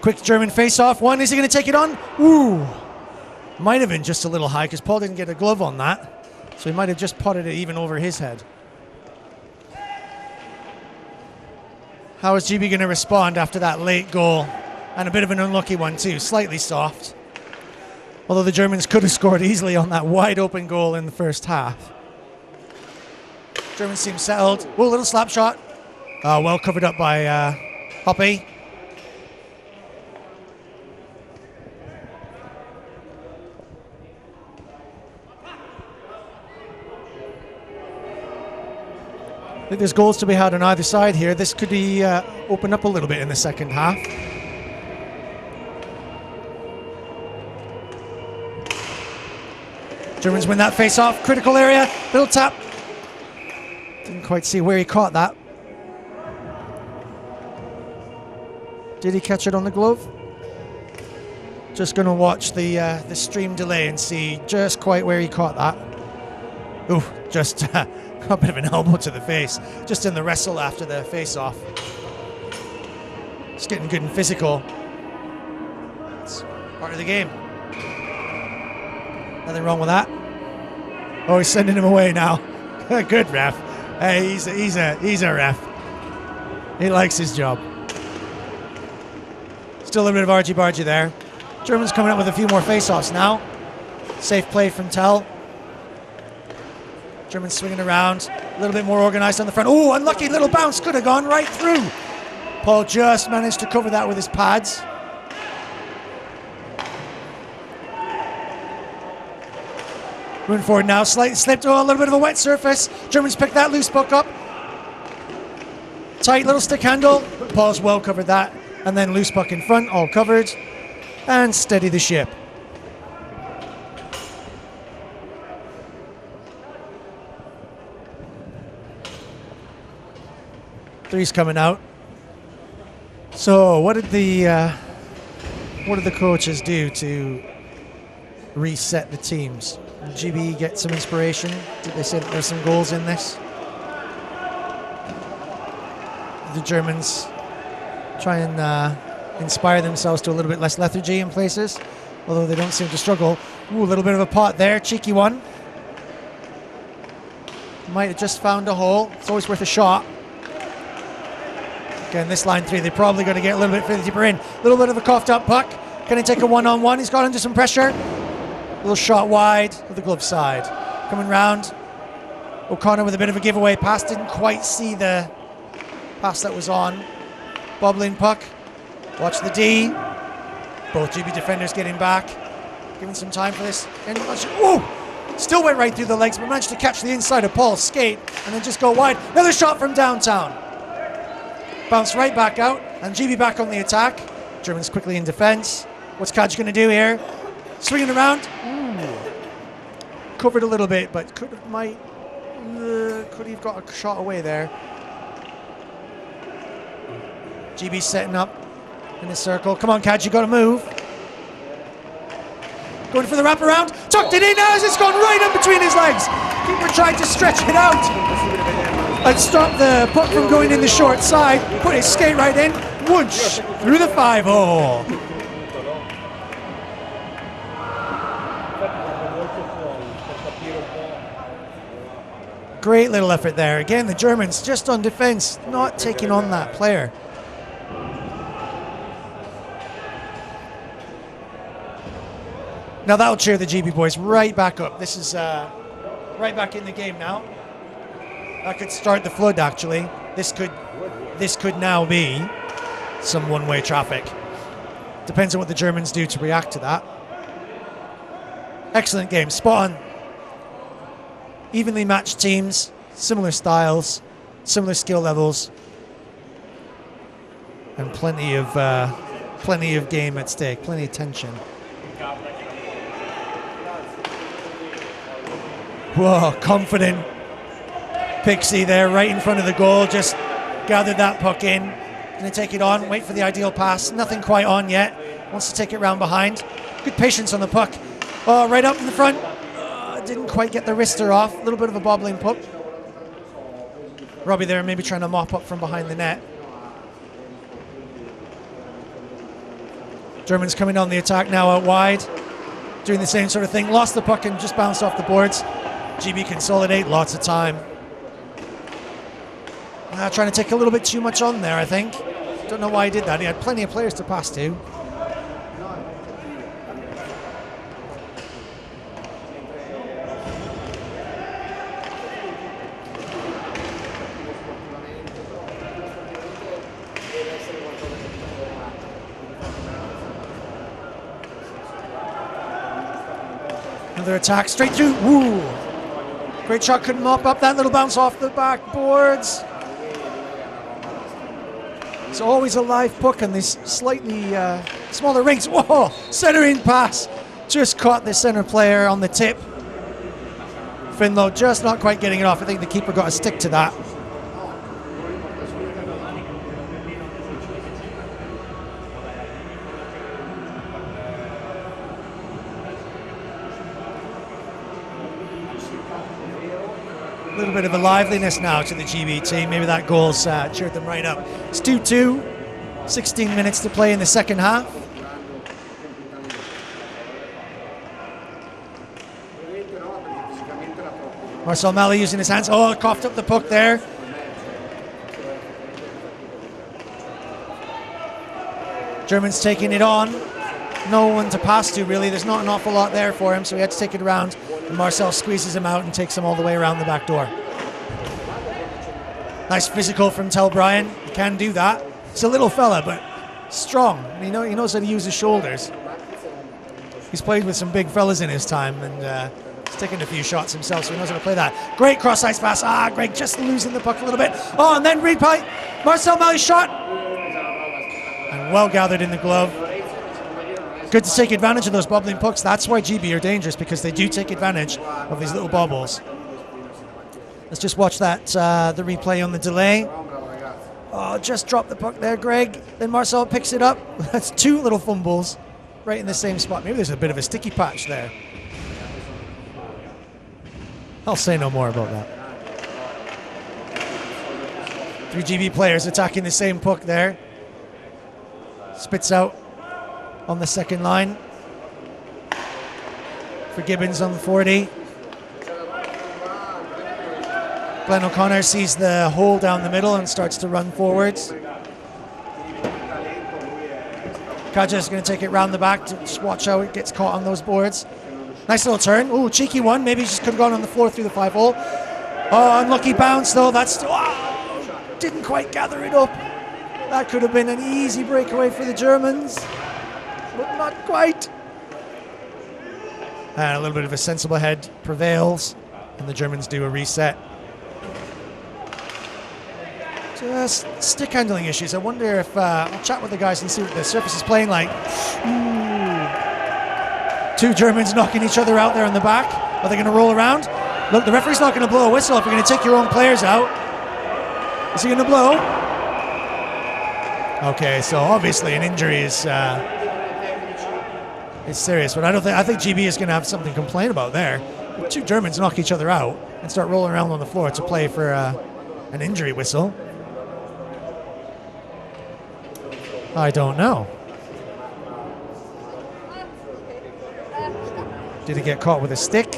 Quick German face-off. One, is he going to take it on? Ooh, might have been just a little high because Paul didn't get a glove on that. So he might have just potted it even over his head. How is GB going to respond after that late goal? And a bit of an unlucky one too, slightly soft. Although the Germans could have scored easily on that wide open goal in the first half. Germans seem settled. Oh, little slap shot. Well covered up by Hoppy. I think there's goals to be had on either side here. This could be opened up a little bit in the second half. Germans win that face-off. Critical area. Little tap. Didn't quite see where he caught that. Did he catch it on the glove? Just going to watch the stream delay and see just quite where he caught that. Ooh, just a bit of an elbow to the face. Just in the wrestle after the face-off. It's getting good and physical. It's part of the game. Nothing wrong with that. Oh, he's sending him away now. Good ref. Hey, he's a ref. He likes his job. Still a little bit of argy-bargy there. Germans coming up with a few more face-offs now. Safe play from Tell. Germans swinging around. A little bit more organized on the front. Oh, unlucky little bounce. Could have gone right through. Paul just managed to cover that with his pads. Moving forward now. Slightly slipped. Oh, a little bit of a wet surface. Germans pick that loose puck up. Tight little stick handle. Paul's well covered that. And then loose puck in front, all covered. And steady the ship. Three's coming out. So what did the coaches do to reset the teams? Did GB get some inspiration? Did they say that there's some goals in this? Did the Germans try and inspire themselves to a little bit less lethargy in places, although they don't seem to struggle. Ooh, a little bit of a pot there, cheeky one. Might have just found a hole. It's always worth a shot. Again, this line three, they're probably going to get a little bit further deeper in. A little bit of a coughed up puck. Can he take a one-on-one? He's got under some pressure. A little shot wide of the glove side. Coming round. O'Connor with a bit of a giveaway pass. Didn't quite see the pass that was on. Bobbling puck. Watch the D. Both GB defenders getting back. Giving some time for this. And still went right through the legs, but managed to catch the inside of Paul's skate and then just go wide. Another shot from downtown. Bounce right back out, and GB back on the attack. Germans quickly in defense. What's Kaj going to do here? Swinging around. Covered a little bit, but could have got a shot away there. GB setting up in a circle. Come on, Kaj, you got to move. Going for the wraparound. Tucked it in as it's gone right in between his legs. Keeper tried to stretch it out and stop the puck from going in the short side. Put his skate right in. Whoosh! Through the 5-hole. Great little effort there. Again, the Germans just on defense, not taking on that player. Now that'll cheer the GB boys right back up. This is right back in the game now. That could start the flood, actually. This could now be some one-way traffic. Depends on what the Germans do to react to that. Excellent game, spot on. Evenly matched teams, similar styles, similar skill levels, and plenty of game at stake, plenty of tension. Whoa, confident Pixie there right in front of the goal, just gathered that puck in. Gonna take it on, wait for the ideal pass. Nothing quite on yet. Wants to take it round behind. Good patience on the puck. Oh, right up in the front. Didn't quite get the wrister off. A little bit of a bobbling puck. Robbie there maybe trying to mop up from behind the net. Germans coming on the attack now out wide. Doing the same sort of thing. Lost the puck and just bounced off the boards. GB consolidate, lots of time. Trying to take a little bit too much on there, I think. Don't know why he did that. He had plenty of players to pass to. Another attack straight through. Woo! Great shot, couldn't mop up that little bounce off the backboards. It's always a live puck on these slightly smaller rinks. Whoa! Centering pass. Just caught the center player on the tip. Finlow just not quite getting it off. I think the keeper got a stick to that. A little bit of a liveliness now to the GB team. Maybe that goal's cheered them right up. It's 2-2. 16 minutes to play in the second half. Marcel Malley using his hands. Oh, coughed up the puck there. Germans taking it on. No one to pass to, really. There's not an awful lot there for him, so he had to take it around. And Marcel squeezes him out and takes him all the way around the back door. Nice physical from Tel Bryan. He can do that. He's a little fella, but strong. He knows how to use his shoulders. He's played with some big fellas in his time, and he's taken a few shots himself, so he knows how to play that. Great cross-ice pass. Greg just losing the puck a little bit. Oh, and then replay. Marcel Malley's shot. And well gathered in the glove. Good to take advantage of those bobbling pucks. That's why GB are dangerous, because they do take advantage of these little bobbles. Let's just watch that, the replay on the delay. Oh, just dropped the puck there, Greg. Then Marcel picks it up. That's two little fumbles right in the same spot. Maybe there's a bit of a sticky patch there. I'll say no more about that. 3 GB players attacking the same puck there. Spits out on the second line for Gibbons on the 40. Glenn O'Connor sees the hole down the middle and starts to run forwards. Kaja is going to take it round the back to just watch how it gets caught on those boards. Nice little turn. Ooh, cheeky one. Maybe he just could have gone on the floor through the 5-hole. Oh, unlucky bounce though. Didn't quite gather it up. That could have been an easy breakaway for the Germans, but not quite. And a little bit of a sensible head prevails, and the Germans do a reset. Just stick handling issues. I wonder if I'll chat with the guys and see what the surface is playing like. Ooh. 2 Germans knocking each other out there in the back. Are they going to roll around? Look, the referee's not going to blow a whistle if you're going to take your own players out. Is he going to blow? Okay, so obviously an injury is serious, but I think GB is going to have something to complain about there. 2 Germans knock each other out and start rolling around on the floor to play for an injury whistle. I don't know. Did he get caught with a stick?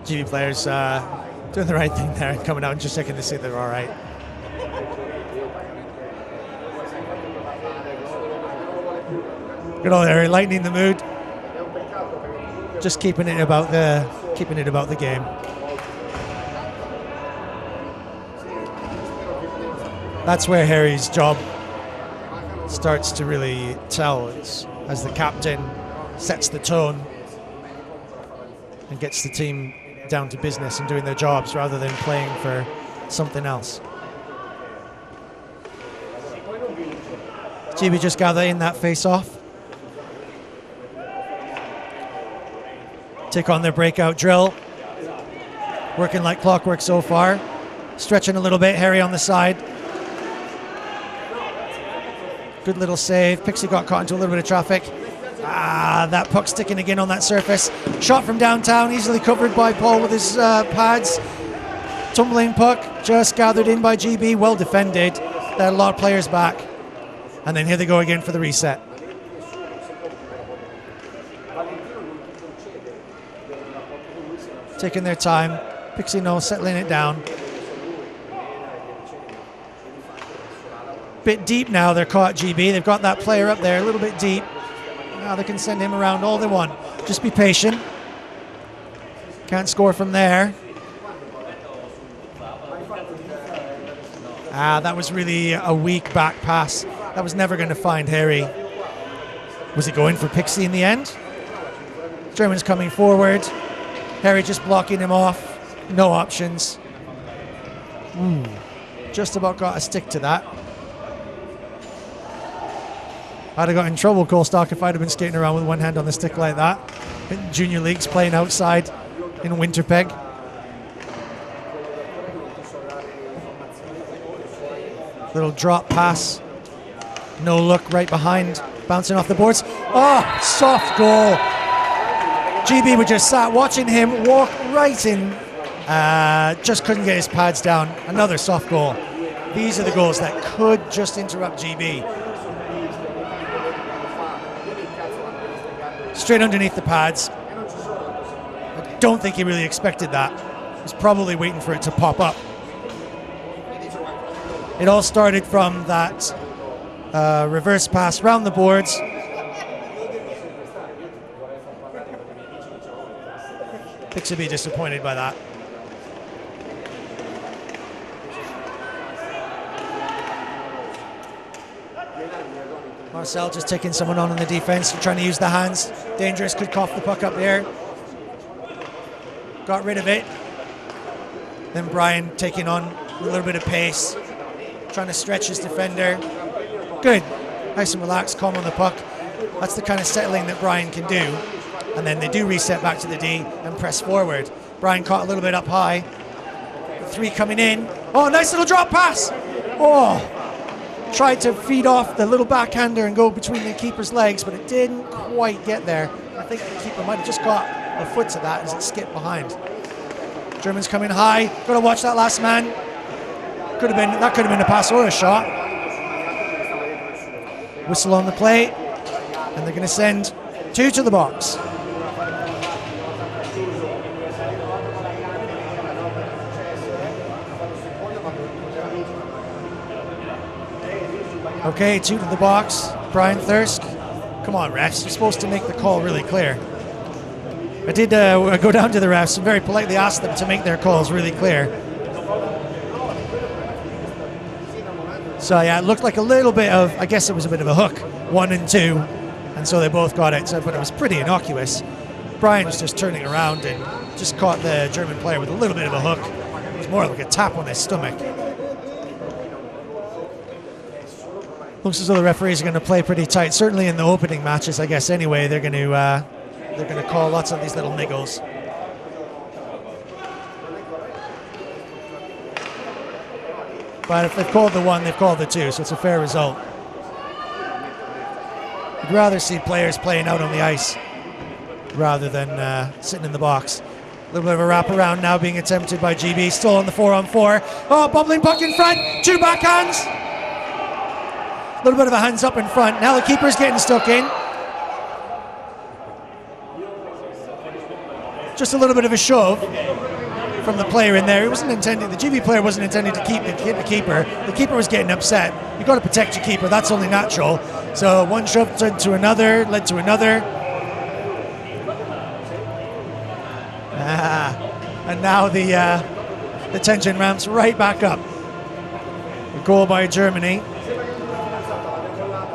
GB players doing the right thing there, coming out and just checking to see they're all right. Good old Harry, lightening the mood. Just keeping it about the game. That's where Harry's job starts to really tell, as the captain sets the tone and gets the team down to business and doing their jobs rather than playing for something else. GB just gather in that face-off. Take on their breakout drill. Working like clockwork so far. Stretching a little bit, Harry on the side. Good little save. Pixie got caught into a little bit of traffic. That puck sticking again on that surface. Shot from downtown, easily covered by Paul with his pads. Tumbling puck, just gathered in by GB, well defended. They had a lot of players back. And then here they go again for the reset. Taking their time. Pixie no settling it down. Bit deep now, they're caught GB. They've got that player up there a little bit deep. Now they can send him around all they want. Just be patient. Can't score from there. That was really a weak back pass. That was never going to find Harry. Was he going for Pixie in the end? Germans coming forward. Harry just blocking him off. No options. Just about got a stick to that. I'd have got in trouble, Colstock, if I'd have been skating around with one hand on the stick like that. In junior leagues, playing outside in Winterpeg. Little drop pass. No look right behind. Bouncing off the boards. Oh, soft goal. GB was just sat watching him walk right in. Just couldn't get his pads down. Another soft goal. These are the goals that could just interrupt GB. Straight underneath the pads. I don't think he really expected that. He was probably waiting for it to pop up. It all started from that reverse pass round the boards. Pixie disappointed by that. Marcel just taking someone on in the defense, trying to use the hands. Dangerous, could cough the puck up there. Got rid of it. Then Brian taking on a little bit of pace, trying to stretch his defender. Good, nice and relaxed, calm on the puck. That's the kind of settling that Brian can do. And then they do reset back to the D and press forward. Brian caught a little bit up high. The three coming in. Oh, nice little drop pass. Oh, tried to feed off the little backhander and go between the keeper's legs, but it didn't quite get there. I think the keeper might have just got a foot to that as it skipped behind. Germans coming high. Got to watch that last man. That could have been a pass or a shot. Whistle on the plate, and they're going to send two to the box. Okay, two to the box. Brian Thirsk. Come on, refs. You're supposed to make the call really clear. I did go down to the refs and very politely ask them to make their calls really clear. So yeah, it looked like a little bit of, I guess it was a bit of a hook, 1 and 2, and so they both got it, but it was pretty innocuous. Brian was just turning around and just caught the German player with a little bit of a hook. It was more like a tap on his stomach. Looks as though the referees are going to play pretty tight. Certainly in the opening matches, I guess. Anyway, they're going to call lots of these little niggles. But if they've called the one, they've called the two, so it's a fair result. I'd rather see players playing out on the ice rather than sitting in the box. A little bit of a wraparound now being attempted by GB. Still on the 4-on-4. Oh, bubbling puck in front. Two backhands. A little bit of a hands up in front. Now the keeper's getting stuck in. Just a little bit of a shove from the player in there. It wasn't intended. The GB player wasn't intended to hit the keeper. The keeper was getting upset. You've got to protect your keeper. That's only natural. So one shove led to another, and now the tension ramps right back up. A goal by Germany.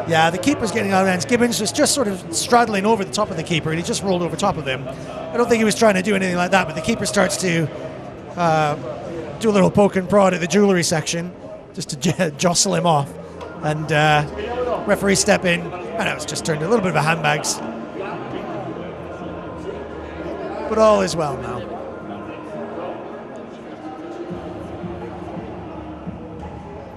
Yeah, the keeper's getting out of hands. Gibbons was just sort of straddling over the top of the keeper, and he just rolled over top of him. I don't think he was trying to do anything like that, but the keeper starts to do a little poke and prod at the jewellery section just to jostle him off. And referees step in, and it was just turned a little bit of a handbags. But all is well now.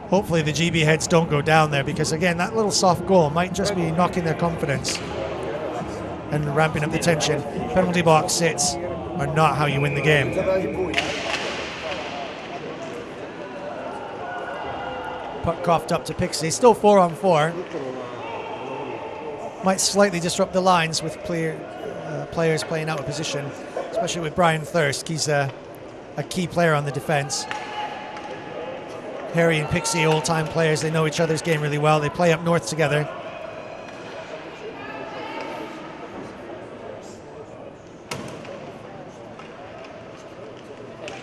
Hopefully the GB heads don't go down there, because again, that little soft goal might just be knocking their confidence and ramping up the tension. Penalty box sits are not how you win the game. Puck coughed up to Pixie, still 4-on-4. Might slightly disrupt the lines with players playing out of position, especially with Brian Thirsk. He's a key player on the defense. Harry and Pixie, all-time players. They know each other's game really well. They play up north together.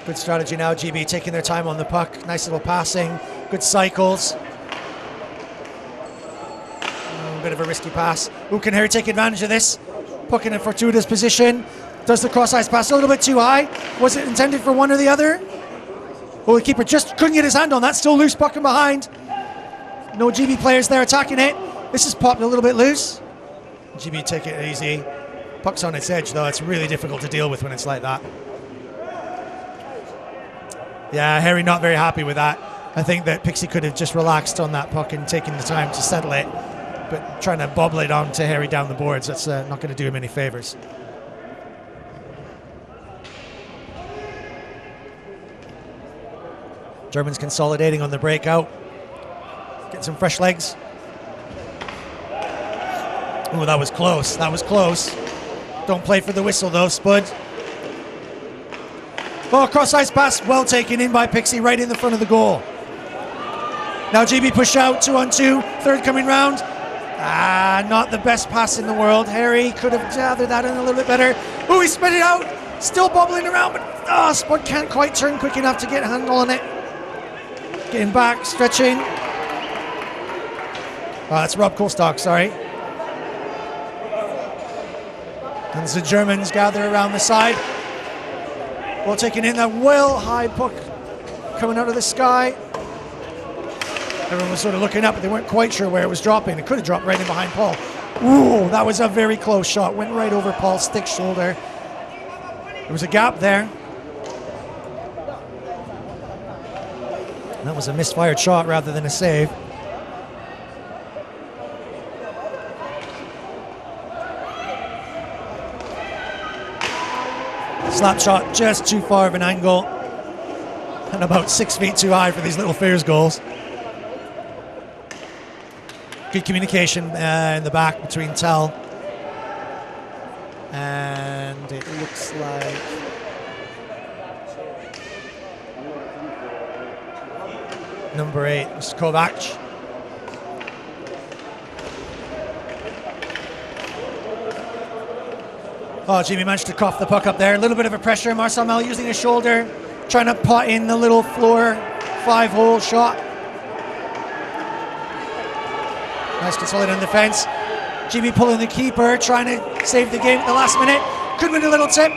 Good strategy now. GB taking their time on the puck. Nice little passing. Good cycles. A bit of a risky pass. Ooh, can Harry take advantage of this? Puck in a fortuitous position. Does the cross-ice pass a little bit too high? Was it intended for one or the other? Oh, the keeper just couldn't get his hand on that. Still loose puck in behind. No GB players there attacking it. This is popped a little bit loose. GB take it easy. Puck's on its edge, though. It's really difficult to deal with when it's like that. Yeah, Harry not very happy with that. I think that Pixie could have just relaxed on that puck and taken the time to settle it. But trying to bobble it on to Harry down the boards, that's not going to do him any favors. Germans consolidating on the breakout. Getting some fresh legs. Oh, that was close. That was close. Don't play for the whistle, though, Spud. Oh, cross-ice pass. Well taken in by Pixie, right in the front of the goal. Now GB push out, 2-on-2. Third coming round. Not the best pass in the world. Harry could have gathered that in a little bit better. Oh, he spit it out. Still bobbling around, but Spud can't quite turn quick enough to get a handle on it. Getting back, stretching. That's Rob Colstock, sorry. And as the Germans gather around the side. Well taken in, that well high puck coming out of the sky. Everyone was sort of looking up, but they weren't quite sure where it was dropping. It could have dropped right in behind Paul. Ooh, that was a very close shot. Went right over Paul's thick shoulder. There was a gap there. That was a misfired shot rather than a save. Slap shot just too far of an angle and about 6 feet too high for these little Fears goals. Good communication in the back between Tell and it looks like number 8, Mr. Kovac. Oh, Jimmy managed to cough the puck up there. A little bit of a pressure. Marcel Mel using his shoulder, trying to pot in the little floor 5-hole shot. Nice consolidating defense. Jimmy pulling the keeper, trying to save the game at the last minute. Could win a little tip.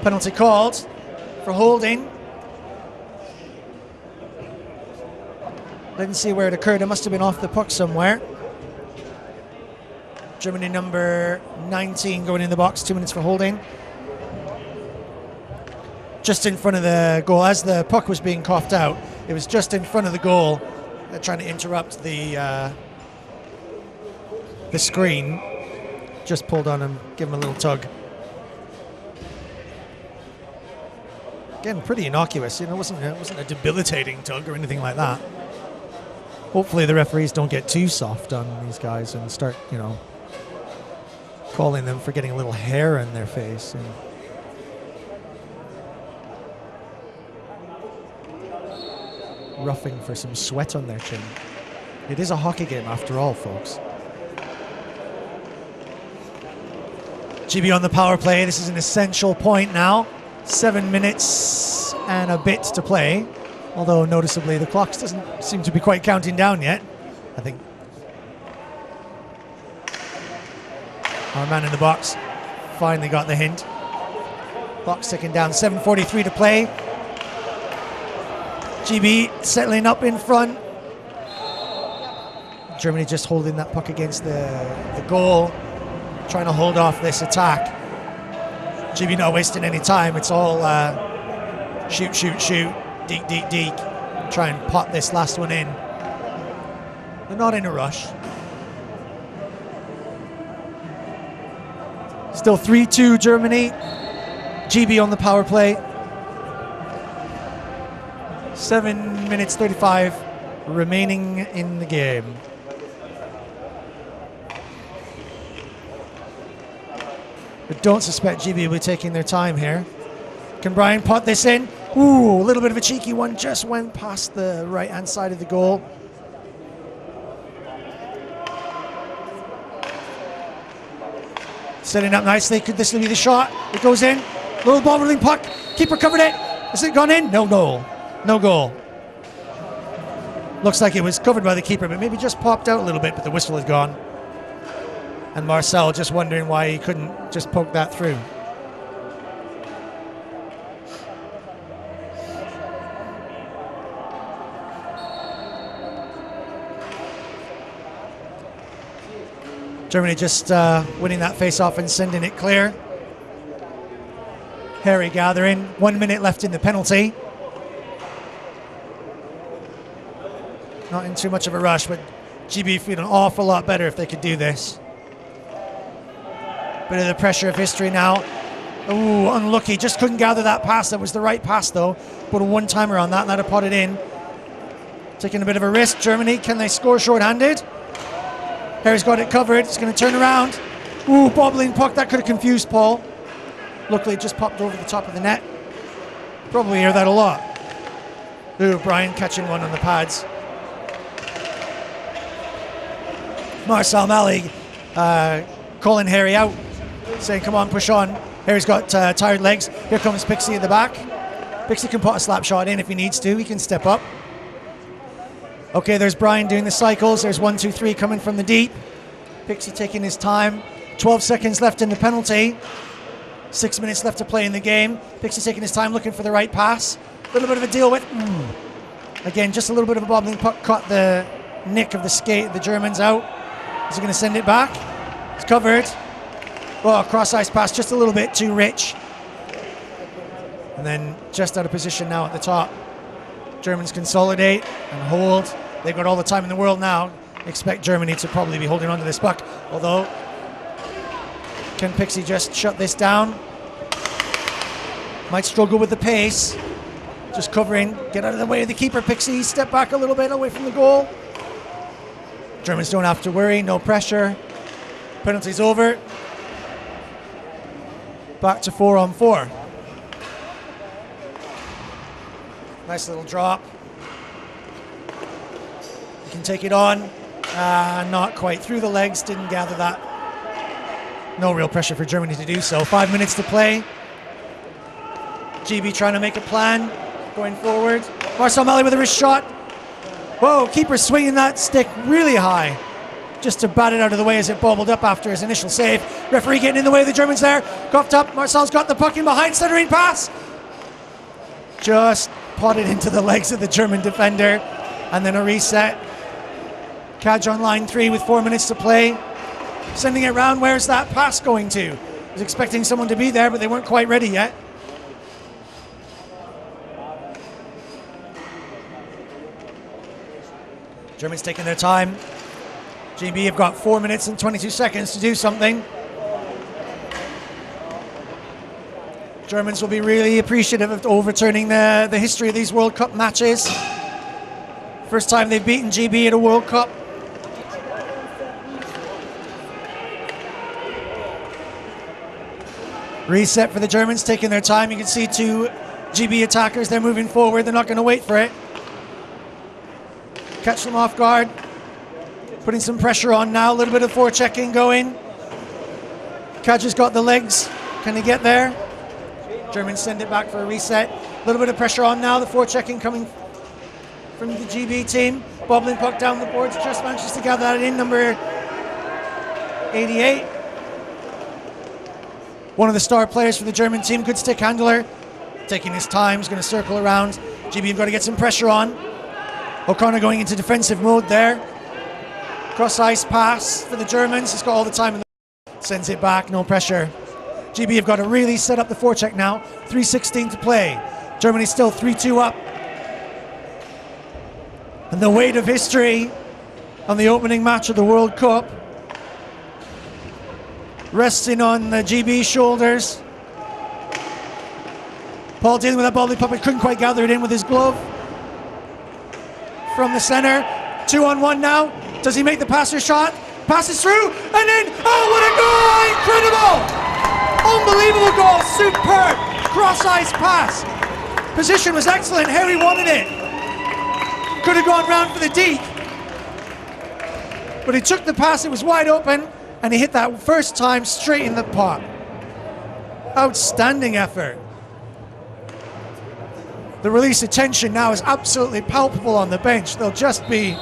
Penalty called for holding. Didn't see where it occurred. It must have been off the puck somewhere. Germany number 19 going in the box, 2 minutes for holding. Just in front of the goal, as the puck was being coughed out, it was just in front of the goal, trying to interrupt the screen. Just pulled on him, give him a little tug. Again, pretty innocuous. It wasn't a debilitating tug or anything like that. Hopefully the referees don't get too soft on these guys and start, calling them for getting a little hair in their face. And roughing for some sweat on their chin. It is a hockey game after all, folks. GB on the power play. This is an essential point now. 7 minutes and a bit to play. Although noticeably the clock doesn't seem to be quite counting down yet. I think our man in the box finally got the hint. Clock's ticking down, 7:43 to play. GB settling up in front. Germany just holding that puck against the goal, trying to hold off this attack. GB not wasting any time. It's all shoot, shoot, shoot, deke, deke, deke. Try and pot this last one in. They're not in a rush. Still 3-2 Germany. GB on the power play. 7 minutes 35 remaining in the game. But don't suspect GB will be taking their time here. Can Brian pot this in? Ooh, a little bit of a cheeky one. Just went past the right-hand side of the goal. Setting up nicely. Could this be the shot? It goes in. Little ball rolling puck. Keeper covered it. Has it gone in? No goal. No goal. Looks like it was covered by the keeper, but maybe just popped out a little bit, but the whistle had gone. And Marcel just wondering why he couldn't just poke that through. Germany just winning that face-off and sending it clear. Harry gathering. 1 minute left in the penalty. Not in too much of a rush, but GB feel an awful lot better if they could do this. Bit of the pressure of history now. Ooh, unlucky. Just couldn't gather that pass. That was the right pass, though. Put a one-timer on that, and that'd have put it in. Taking a bit of a risk. Germany, can they score short-handed? Harry's got it covered. He's going to turn around. Ooh, bobbling puck. That could have confused Paul. Luckily, it just popped over the top of the net. Probably hear that a lot. Ooh, Brian catching one on the pads. Marcel Mally calling Harry out, saying, come on, push on. Harry's got tired legs. Here comes Pixie at the back. Pixie can put a slap shot in if he needs to. He can step up. Okay, there's Brian doing the cycles. There's 1, 2, 3 coming from the deep. Pixie taking his time. 12 seconds left in the penalty. 6 minutes left to play in the game. Pixie taking his time looking for the right pass. A little bit of a deal with. Again, just a little bit of a bobbling puck. Caught the nick of the skate. The Germans out. Is he going to send it back? It's covered. Oh, cross-ice pass, just a little bit too rich. And then just out of position now at the top. Germans consolidate and hold. They've got all the time in the world now. Expect Germany to probably be holding on to this puck. Although, can Pixie just shut this down? Might struggle with the pace. Just covering. Get out of the way of the keeper, Pixie. Step back a little bit away from the goal. Germans don't have to worry. No pressure. Penalty's over. Back to 4-on-4. Nice little drop. You can take it on. Not quite through the legs. Didn't gather that. No real pressure for Germany to do so. 5 minutes to play. GB trying to make a plan. Going forward. Marcel Mally with a wrist shot. Whoa, keeper swinging that stick really high. Just to bat it out of the way as it bobbled up after his initial save. Referee getting in the way of the Germans there. Coughed up. Marcel's got the puck in behind. Centering pass. Just potted into the legs of the German defender. And then a reset. Kaj on line 3 with 4 minutes to play. Sending it round. Where's that pass going to? Was expecting someone to be there, but they weren't quite ready yet. Germans taking their time. GB have got 4 minutes and 22 seconds to do something. Germans will be really appreciative of overturning the history of these World Cup matches. First time they've beaten GB at a World Cup. Reset for the Germans, taking their time. You can see two GB attackers, they're moving forward. They're not going to wait for it. Catch them off guard. Putting some pressure on now. A little bit of forechecking going. Kaj has got the legs. Can he get there? Germans send it back for a reset. A little bit of pressure on now. The forechecking coming from the GB team. Bobbling puck down the boards. Just manages to gather that in. Number 88. One of the star players for the German team. Good stick handler. Taking his time. He's going to circle around. GB have got to get some pressure on. O'Connor going into defensive mode there. Cross-ice pass for the Germans. He's got all the time in the... Sends it back, no pressure. GB have got to really set up the forecheck now. 3:16 to play. Germany still 3-2 up. And the weight of history on the opening match of the World Cup resting on the GB shoulders. Paul dealing with that ball, puppet couldn't quite gather it in with his glove. From the center, 2-on-1 now. Does he make the passer shot? Passes through, and then, oh, what a goal! Incredible! Unbelievable goal, superb! Cross-ice pass. Position was excellent, Harry wanted it. Could have gone round for the deep. But he took the pass, it was wide open, and he hit that first time straight in the pot. Outstanding effort. The release of tension now is absolutely palpable on the bench. They'll just be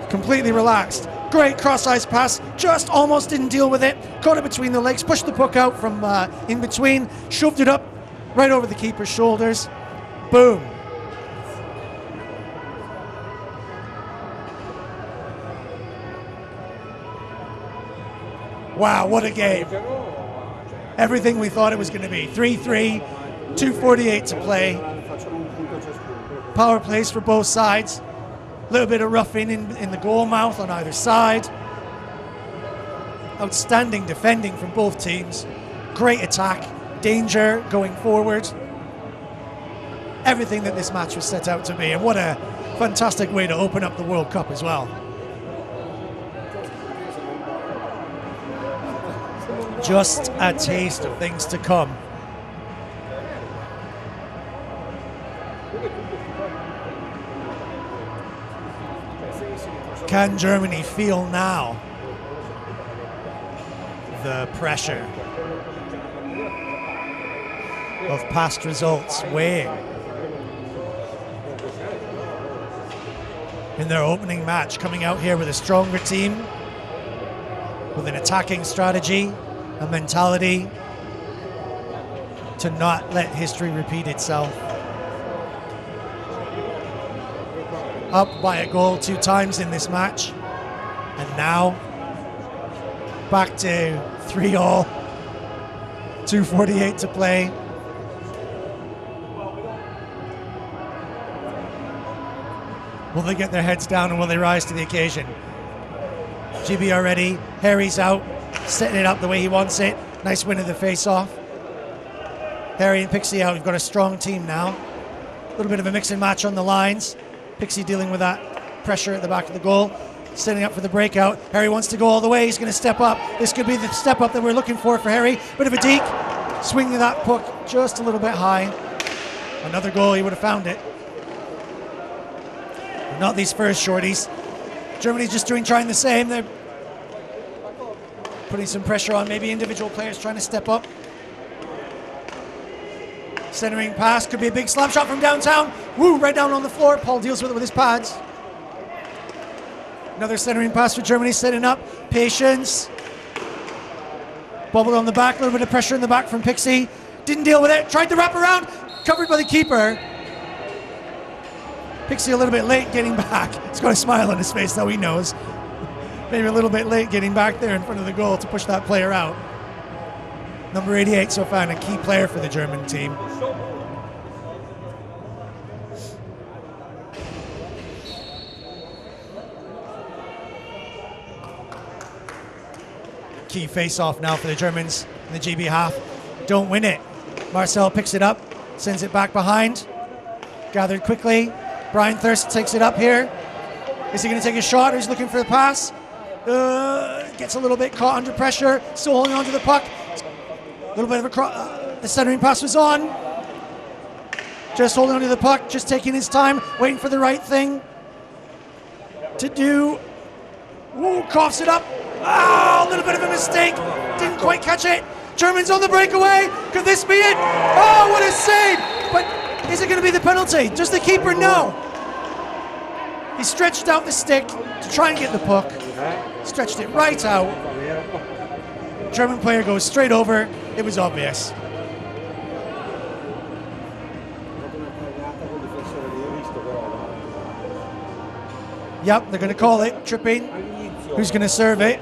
completely relaxed. Great cross-ice pass, just almost didn't deal with it. Caught it between the legs, pushed the puck out from in between, shoved it up right over the keeper's shoulders. Boom. Wow, what a game. Everything we thought it was going to be. 3-3, 2:48 to play. Power plays for both sides. A little bit of roughing in the goal mouth on either side. Outstanding defending from both teams. Great attack, danger going forward. Everything that this match was set out to be, and what a fantastic way to open up the World Cup as well. Just a taste of things to come. Can Germany feel now the pressure of past results weighing in their opening match, coming out here with a stronger team, with an attacking strategy, a mentality to not let history repeat itself? Up by a goal 2 times in this match, and now back to 3-all, 2:48 to play. Will they get their heads down and will they rise to the occasion? GB are ready, Harry's out, setting it up the way he wants it. Nice win of the face-off. Harry and Pixie out, we've got a strong team now. A little bit of a mix and match on the lines. Pixie dealing with that pressure at the back of the goal. Setting up for the breakout. Harry wants to go all the way. He's going to step up. This could be the step up that we're looking for Harry. Bit of a deke. Swinging that puck just a little bit high. Another goal, he would have found it. But not these first shorties. Germany's just trying the same. They're putting some pressure on maybe individual players trying to step up. Centering pass, could be a big slam shot from downtown. Woo, right down on the floor. Paul deals with it with his pads. Another centering pass for Germany, setting up. Patience. Bubbled on the back, a little bit of pressure in the back from Pixie. Didn't deal with it, tried to wrap around. Covered by the keeper. Pixie a little bit late getting back. He's got a smile on his face, though he knows. Maybe a little bit late getting back there in front of the goal to push that player out. Number 88 so far, and a key player for the German team. Key face-off now for the Germans in the GB half. Don't win it. Marcel picks it up, sends it back behind. Gathered quickly. Brian Thirst takes it up here. Is he going to take a shot or is he looking for the pass? Gets a little bit caught under pressure. Still holding on to the puck. A little bit of a the centering pass was on. Just holding on to the puck, just taking his time, waiting for the right thing to do. Ooh, coughs it up. Oh, a little bit of a mistake. Didn't quite catch it. Germans on the breakaway. Could this be it? Oh, what a save! But is it going to be the penalty? Does the keeper know? He stretched out the stick to try and get the puck. Stretched it right out. German player goes straight over. It was obvious. Yep, they're going to call it. Tripping. Who's going to serve it?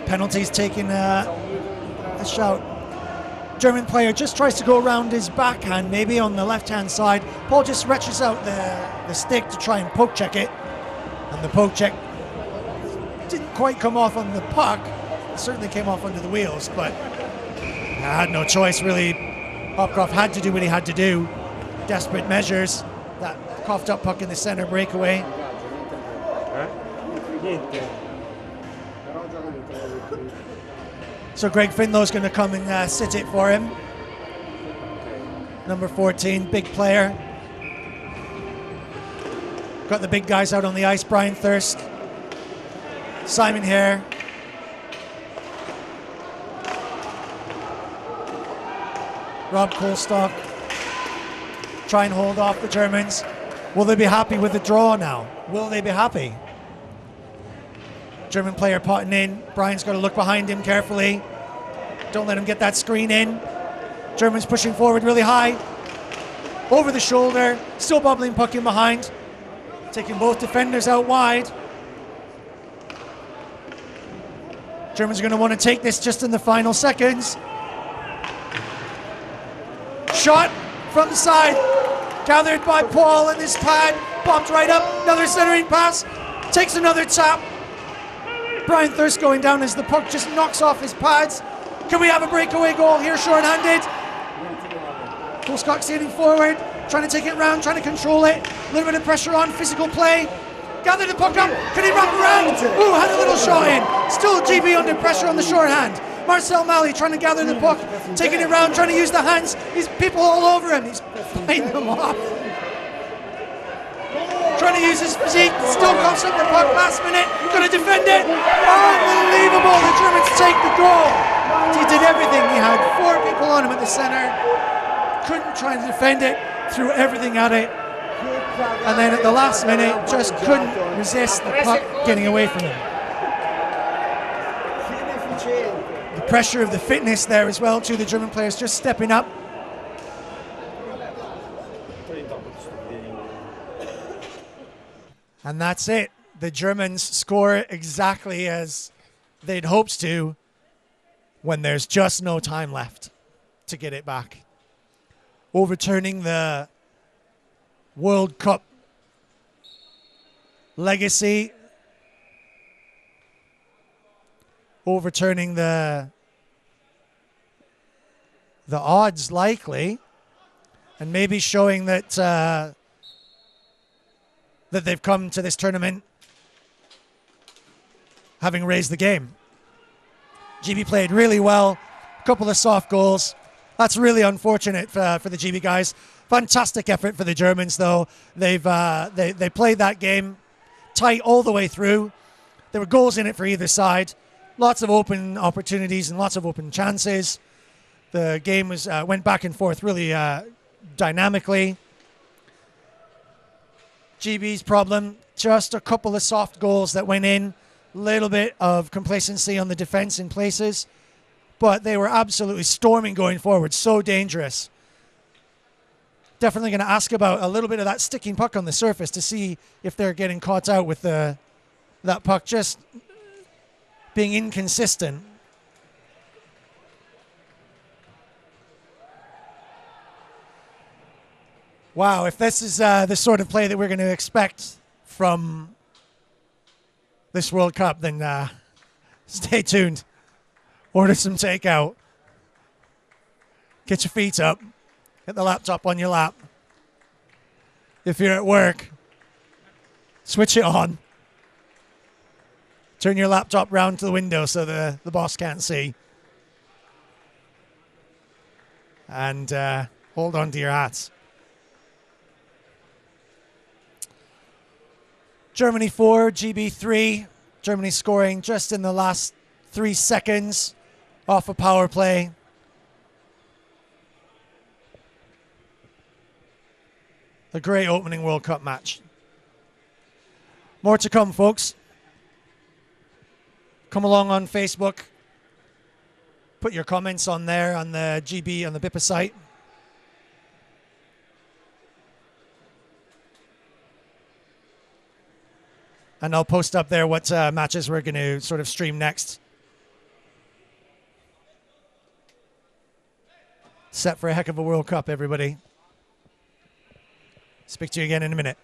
Penalty's taking a shout. German player just tries to go around his backhand, maybe on the left-hand side. Paul just stretches out the stick to try and poke check it. And the poke check didn't quite come off on the puck. It certainly came off under the wheels, but had no choice, really. Hopcroft had to do what he had to do. Desperate measures. That coughed up puck in the center breakaway. So Greg Finlow's going to come and sit it for him. Number 14, big player. Got the big guys out on the ice. Brian Thirst, Simon Hare. Rob Kolstock. Try and hold off the Germans. Will they be happy with the draw now? Will they be happy? German player potting in. Brian's got to look behind him carefully. Don't let him get that screen in. Germans pushing forward really high. Over the shoulder. Still bubbling puck in behind. Taking both defenders out wide. Germans are going to want to take this just in the final seconds. Shot from the side, gathered by Paul in this pad, bombed right up, another centering pass, takes another tap. Brian Thirst going down as the puck just knocks off his pads. Can we have a breakaway goal here, short-handed? Cole Scott standing forward, trying to take it round, trying to control it. A little bit of pressure on, physical play. Gather the puck up, can he wrap around? Ooh, had a little shot in. Still GB under pressure on the shorthand. Marcel Malley trying to gather the puck, taking it round, trying to use the hands. He's people all over him, he's fighting them off. Trying to use his physique, still coughs up the puck last minute, gonna defend it. Unbelievable, the Germans take the goal. He did everything, he had 4 people on him at the center, couldn't try to defend it, threw everything at it, and then at the last minute just couldn't resist the puck getting away from him. The pressure of the fitness there as well too, the German players just stepping up. And that's it. The Germans score exactly as they'd hoped to when there's just no time left to get it back. Overturning the World Cup legacy. Overturning the odds likely. And maybe showing that that they've come to this tournament having raised the game. GB played really well, a couple of soft goals. That's really unfortunate for the GB guys. Fantastic effort for the Germans though. They played that game tight all the way through. There were goals in it for either side. Lots of open opportunities and lots of open chances. The game was went back and forth really dynamically. GB's problem, just a couple of soft goals that went in, a little bit of complacency on the defense in places, but they were absolutely storming going forward, so dangerous. Definitely going to ask about a little bit of that sticking puck on the surface to see if they're getting caught out with that puck just being inconsistent. Wow, if this is the sort of play that we're going to expect from this World Cup, then stay tuned. Order some takeout. Get your feet up. Get the laptop on your lap. If you're at work, switch it on. Turn your laptop round to the window so the boss can't see. And hold on to your hats. Germany 4, GB 3. Germany scoring just in the last 3 seconds off a power play. A great opening World Cup match. More to come, folks. Come along on Facebook. Put your comments on there on the GB, on the BIPA site. And I'll post up there what matches we're going to sort of stream next. Set for a heck of a World Cup, everybody. Speak to you again in a minute.